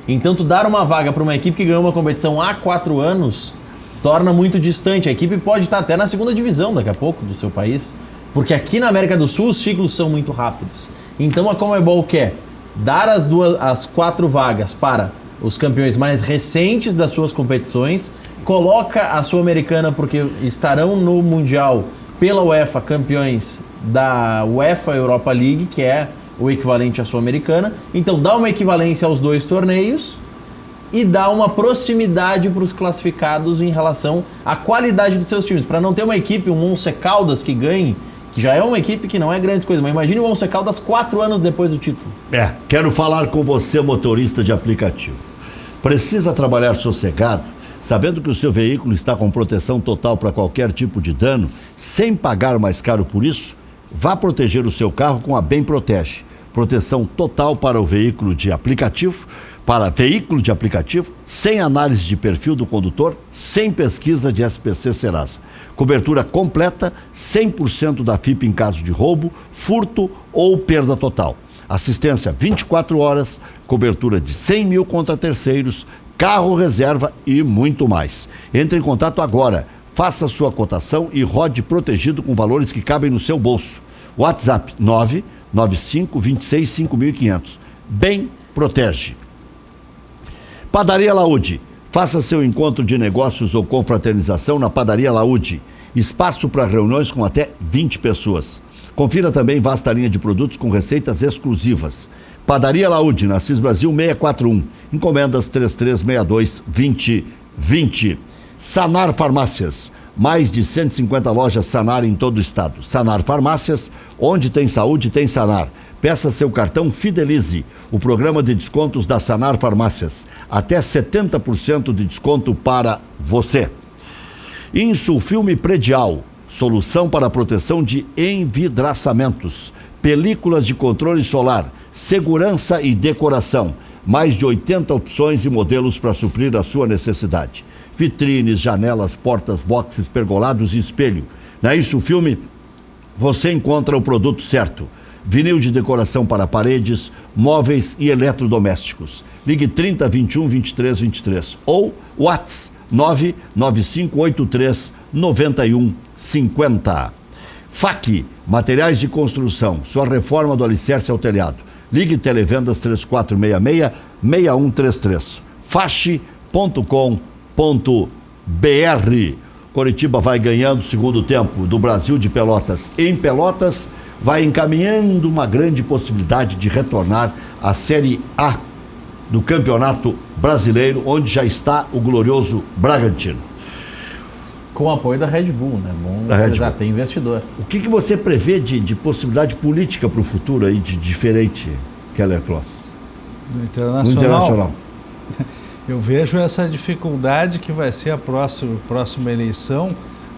Então, tu dar uma vaga para uma equipe que ganhou uma competição há 4 anos torna muito distante. A equipe pode estar até na segunda divisão daqui a pouco do seu país, porque aqui na América do Sul os ciclos são muito rápidos. Então a Comebol quer dar as 4 vagas para os campeões mais recentes das suas competições, coloca a Sul-Americana porque estarão no Mundial pela UEFA campeões da UEFA Europa League, que é o equivalente à Sul-Americana. Então dá uma equivalência aos 2 torneios e dá uma proximidade para os classificados em relação à qualidade dos seus times, para não ter uma equipe, um Once Caldas que ganhe, que já é uma equipe que não é grande coisa, mas imagine o Once Caldas 4 anos depois do título. Quero falar com você, motorista de aplicativo. Precisa trabalhar sossegado, sabendo que o seu veículo está com proteção total para qualquer tipo de dano, sem pagar mais caro por isso? Vá proteger o seu carro com a Bem Protege. Proteção total para o veículo de aplicativo, sem análise de perfil do condutor, sem pesquisa de SPC Serasa. Cobertura completa, 100% da FIP em caso de roubo, furto ou perda total. Assistência 24 horas, cobertura de 100 mil contra terceiros, carro reserva e muito mais. Entre em contato agora, faça sua cotação e rode protegido com valores que cabem no seu bolso. WhatsApp 995 26 5500. Bem protege. Padaria Laúde. Faça seu encontro de negócios ou confraternização na Padaria Laúde. Espaço para reuniões com até 20 pessoas. Confira também vasta linha de produtos com receitas exclusivas. Padaria Laúde, na Assis Brasil 641. Encomendas 3362-2020. Sanar Farmácias. Mais de 150 lojas Sanar em todo o estado. Sanar Farmácias, onde tem saúde, tem Sanar. Peça seu cartão Fidelize, o programa de descontos da Sanar Farmácias. Até 70% de desconto para você. Insulfilme Predial, solução para a proteção de envidraçamentos. Películas de controle solar, segurança e decoração. Mais de 80 opções e modelos para suprir a sua necessidade. Vitrines, janelas, portas, boxes, pergolados e espelho. Na Insulfilme, você encontra o produto certo. vinil de decoração para paredes, móveis e eletrodomésticos. Ligue 30 21 23 23 ou WhatsApp 99583 9150. FAC, materiais de construção, sua reforma do alicerce ao telhado. Ligue Televendas 3466-6133. fache.com.br. Coritiba vai ganhando o segundo tempo do Brasil de Pelotas em Pelotas, vai encaminhando uma grande possibilidade de retornar à Série A do Campeonato Brasileiro, onde já está o glorioso Bragantino. Com o apoio da Red Bull, né? Bom, já tem investidor. O que você prevê de possibilidade política para o futuro aí, de diferente, Keller Kloss? No Internacional. Eu vejo essa dificuldade que vai ser a próxima eleição,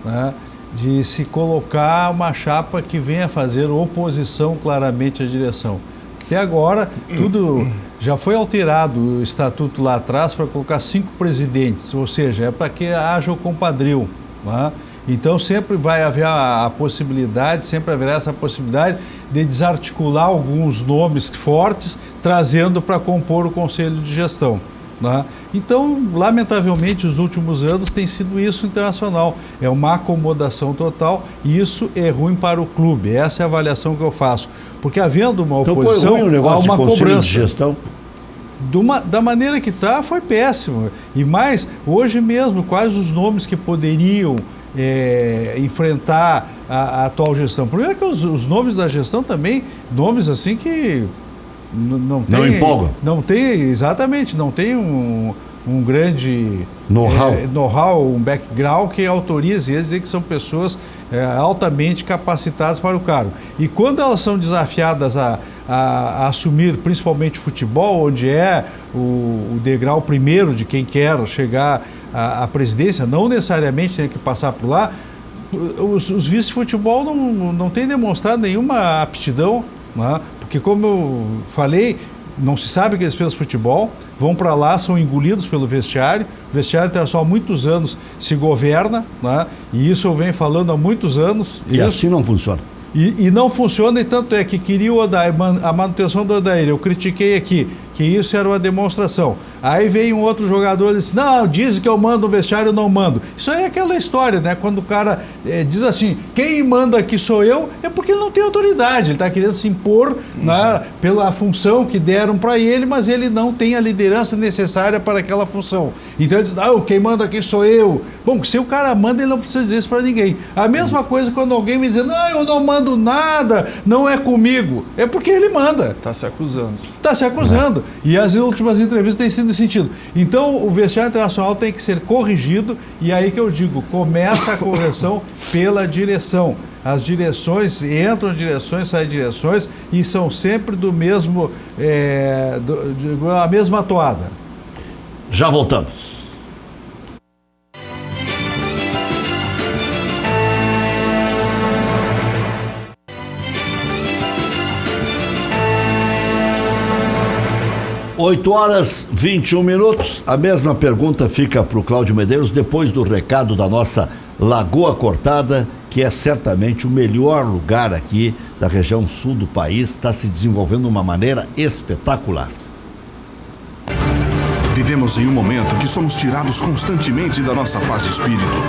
né, de se colocar uma chapa que venha fazer oposição claramente à direção. Até agora, tudo já foi alterado, o estatuto lá atrás, para colocar 5 presidentes, ou seja, é para que haja o compadrio. Né? Então sempre vai haver a possibilidade, sempre haverá essa possibilidade de desarticular alguns nomes fortes, trazendo para compor o Conselho de Gestão. Né? Então, lamentavelmente, os últimos anos tem sido isso Internacional. É uma acomodação total e isso é ruim para o clube. Essa é a avaliação que eu faço. Porque havendo uma oposição, há uma cobrança. De gestão? Da maneira que está, foi péssimo. E mais, hoje mesmo, quais os nomes que poderiam enfrentar a atual gestão? Primeiro que os nomes da gestão também, nomes assim que não empolgam. Não tem, exatamente, não tem um grande know-how, um background que autorize eles, dizer que são pessoas altamente capacitadas para o cargo. E quando elas são desafiadas a assumir principalmente futebol, onde é o degrau primeiro de quem quer chegar à presidência, não necessariamente tem que passar por lá, os vice-futebol não têm demonstrado nenhuma aptidão, né? Porque, como eu falei, não se sabe que eles pensam futebol, vão para lá, são engolidos pelo vestiário. O vestiário internacional há muitos anos se governa, né? E isso eu venho falando há muitos anos. E assim não funciona. E não funciona, e tanto é que queria a manutenção do Odair. Eu critiquei aqui que isso era uma demonstração. Aí veio um outro jogador e disse, não, diz que eu mando no vestiário, eu não mando. Isso aí é aquela história, né? Quando o cara diz assim, quem manda aqui sou eu, é porque ele não tem autoridade. Ele está querendo se impor pela função que deram para ele, mas ele não tem a liderança necessária para aquela função. Então ele diz, quem manda aqui sou eu. Bom, se o cara manda, ele não precisa dizer isso para ninguém. A mesma coisa quando alguém me diz, não, eu não mando nada, não é comigo. É porque ele manda. Está se acusando. Está se acusando. E as últimas entrevistas têm sido nesse sentido. Então, o vestiário internacional tem que ser corrigido, e aí que eu digo, começa a correção pela direção. As direções entram direções, saem direções, e são sempre do mesmo, a mesma toada. Já voltamos. Oito horas 21 minutos. A mesma pergunta fica para o Cláudio Medeiros depois do recado da nossa Lagoa Cortada, que é certamente o melhor lugar aqui da região sul do país, está se desenvolvendo de uma maneira espetacular. Vivemos em um momento que somos tirados constantemente da nossa paz de espírito.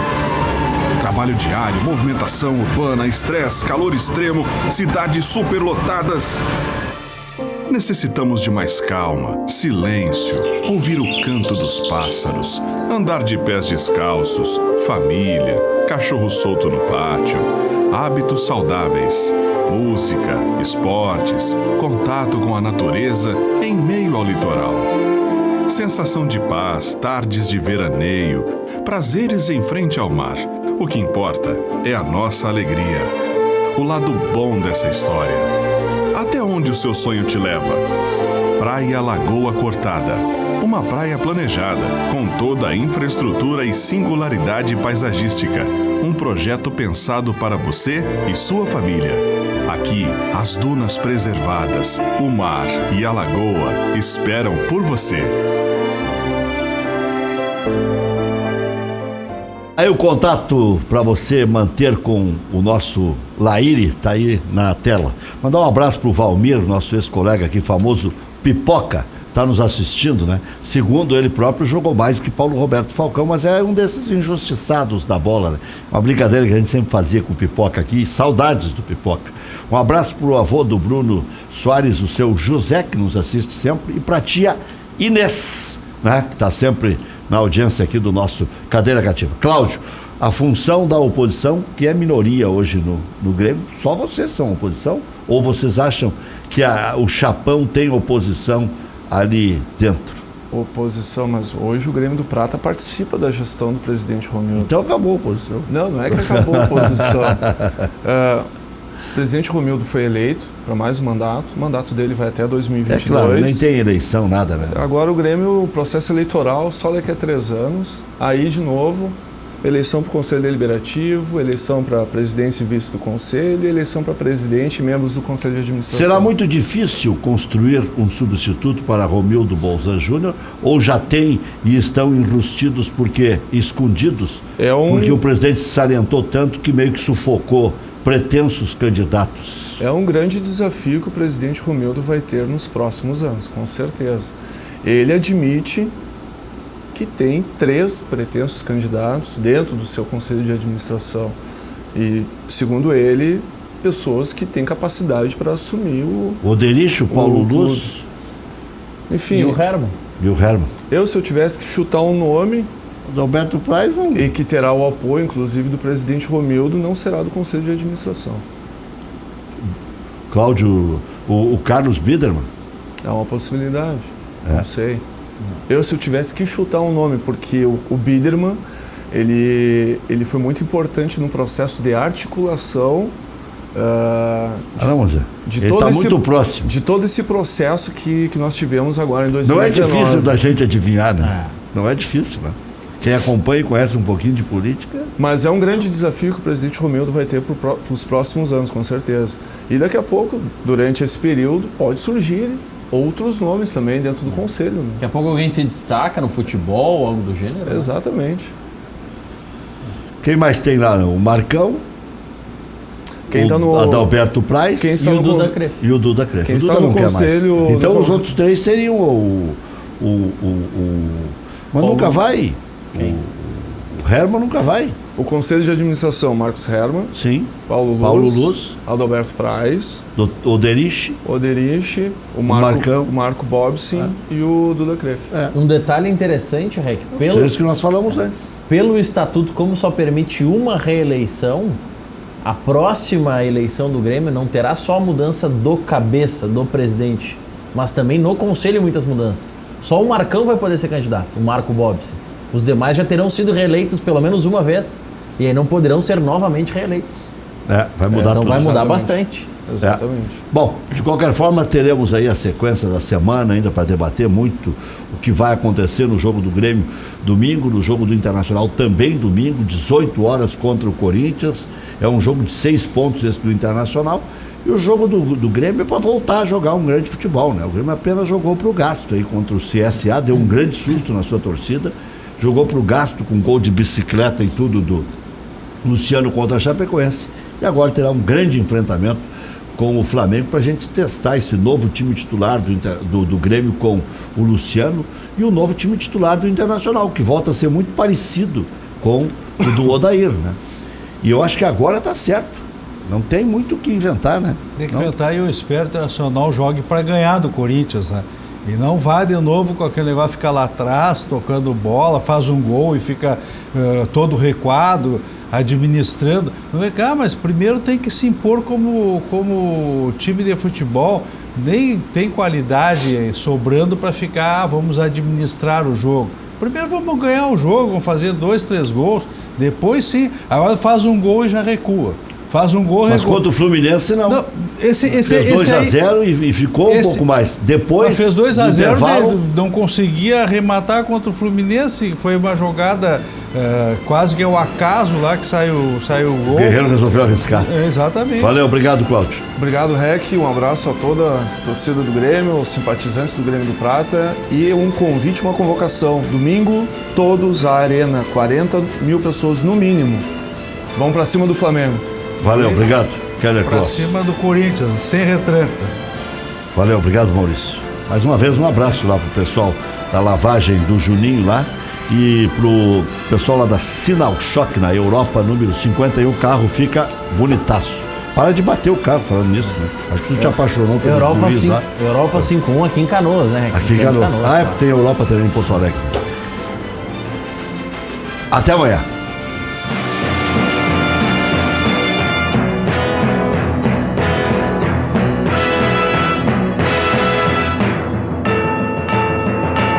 Trabalho diário, movimentação urbana, estresse, calor extremo, cidades superlotadas. Necessitamos de mais calma, silêncio, ouvir o canto dos pássaros, andar de pés descalços, família, cachorro solto no pátio, hábitos saudáveis, música, esportes, contato com a natureza em meio ao litoral. Sensação de paz, tardes de veraneio, prazeres em frente ao mar. O que importa é a nossa alegria, o lado bom dessa história. Até onde o seu sonho te leva? Praia Lagoa Cortada. Uma praia planejada, com toda a infraestrutura e singularidade paisagística. Um projeto pensado para você e sua família. Aqui, as dunas preservadas, o mar e a lagoa esperam por você. Aí o contato para você manter com o nosso Laíri tá aí na tela. Mandar um abraço pro Valmir, nosso ex-colega aqui, famoso Pipoca, tá nos assistindo, né? Segundo ele próprio, jogou mais do que Paulo Roberto Falcão, mas é um desses injustiçados da bola, né? Uma brincadeira que a gente sempre fazia com o Pipoca aqui, saudades do Pipoca. Um abraço pro avô do Bruno Soares, o seu José, que nos assiste sempre, e pra tia Inês, né? Que tá sempre na audiência aqui do nosso Cadeira Cativa. Cláudio, a função da oposição, que é minoria hoje no Grêmio, só vocês são oposição? Ou vocês acham que o Chapão tem oposição ali dentro? Oposição, mas hoje o Grêmio do Prata participa da gestão do presidente Romildo. Então acabou a oposição. Não é que acabou a oposição. O presidente Romildo foi eleito para mais um mandato. O mandato dele vai até 2022. É claro, nem tem eleição, nada, né? Agora o Grêmio, o processo eleitoral só daqui a 3 anos. Aí, de novo, eleição para o Conselho Deliberativo, eleição para presidência e vice do Conselho, eleição para presidente e membros do Conselho de Administração. Será muito difícil construir um substituto para Romildo Bolzan Júnior? Ou já tem e estão enrustidos escondidos? Porque o presidente se salientou tanto que meio que sufocou pretensos candidatos. É um grande desafio que o presidente Romildo vai ter nos próximos anos, com certeza. Ele admite que tem 3 pretensos candidatos dentro do seu conselho de administração. E, segundo ele, pessoas que têm capacidade para assumir o Oderich, o Paulo Luz. Enfim. E o Herman. Se eu tivesse que chutar um nome, Adalberto Praz não. E que terá o apoio, inclusive, do presidente Romildo, não será do Conselho de Administração. Cláudio, o Carlos Biderman? É uma possibilidade, não sei. Se eu tivesse que chutar um nome, porque o Biderman, ele foi muito importante no processo de articulação muito próximo. De todo esse processo que nós tivemos agora em 2019. Não é difícil da gente adivinhar, né? Não é difícil, né? Quem acompanha e conhece um pouquinho de política... Mas é um grande desafio que o presidente Romildo vai ter para os próximos anos, com certeza. E daqui a pouco, durante esse período, pode surgir outros nomes também dentro do conselho. Né? Daqui a pouco alguém se destaca no futebol, algo do gênero? Exatamente. Quem mais tem lá? O Marcão, Adalberto Praz e o Duda Crefe. E o Duda Crefe. Quem está no conselho... Então os outros 3 seriam mas nunca vai. O Herman nunca vai. O Conselho de Administração, Marcos Herman. Sim. Paulo Luz. Adalberto Praz. Oderich. O Marco Bobsin e o Duda Crefe. Um detalhe interessante, Rec. Isso que nós falamos antes. Pelo estatuto, como só permite uma reeleição, a próxima eleição do Grêmio não terá só a mudança do cabeça, do presidente, mas também no conselho muitas mudanças. Só o Marcão vai poder ser candidato, o Marco Bobsin. Os demais já terão sido reeleitos pelo menos uma vez e aí não poderão ser novamente reeleitos. Vai mudar então tudo. Vai mudar bastante. Exatamente. Bom, de qualquer forma, teremos aí a sequência da semana ainda para debater muito o que vai acontecer no jogo do Grêmio domingo, no jogo do Internacional também domingo, 18 horas contra o Corinthians. É um jogo de 6 pontos esse do Internacional. E o jogo do Grêmio é para voltar a jogar um grande futebol, né? O Grêmio apenas jogou para o gasto aí contra o CSA, deu um grande susto na sua torcida, jogou para o gasto com gol de bicicleta e tudo do Luciano contra a Chapecoense. E agora terá um grande enfrentamento com o Flamengo para a gente testar esse novo time titular do Grêmio com o Luciano e o novo time titular do Internacional, que volta a ser muito parecido com o do Odair, né? E eu acho que agora está certo. Não tem muito o que inventar, né? Tem que inventar e eu espero que o Internacional jogue para ganhar do Corinthians, né? E não vá de novo com aquele negócio de ficar lá atrás, tocando bola, faz um gol e fica todo administrando. Mas primeiro tem que se impor como time de futebol. Nem tem qualidade sobrando para ficar, vamos administrar o jogo. Primeiro vamos ganhar o jogo, vamos fazer 2, 3 gols. Depois sim, agora faz um gol e já recua. Faz um gol... Mas contra o Fluminense, não. Não, esse fez aí... 2-0 e ficou um pouco mais. Depois, fez 2-0, intervalo, não conseguia arrematar contra o Fluminense. Foi uma jogada quase que ao acaso lá que saiu o gol. o Guerreiro resolveu arriscar. Exatamente. Valeu, obrigado, Cláudio. Obrigado, Rec. Um abraço a toda a torcida do Grêmio, os simpatizantes do Grêmio do Prata e um convite, uma convocação. Domingo, todos à Arena, 40 mil pessoas no mínimo. Vamos pra cima do Flamengo. Valeu, obrigado, Keller Pra Kloss. cima do Corinthians, sem retranca. Valeu, obrigado, Maurício. Mais uma vez, um abraço lá pro pessoal da lavagem do Juninho lá e pro pessoal lá da Sinal Choque na Europa, número 51. O carro fica bonitaço. Para de bater o carro falando nisso, né? Acho que tu te apaixonou pelo Europa juiz lá. Europa 5-1 aqui em Canoas, né? Aqui em Canoas. Canoas, Tem Europa também em Porto Alegre. Até amanhã.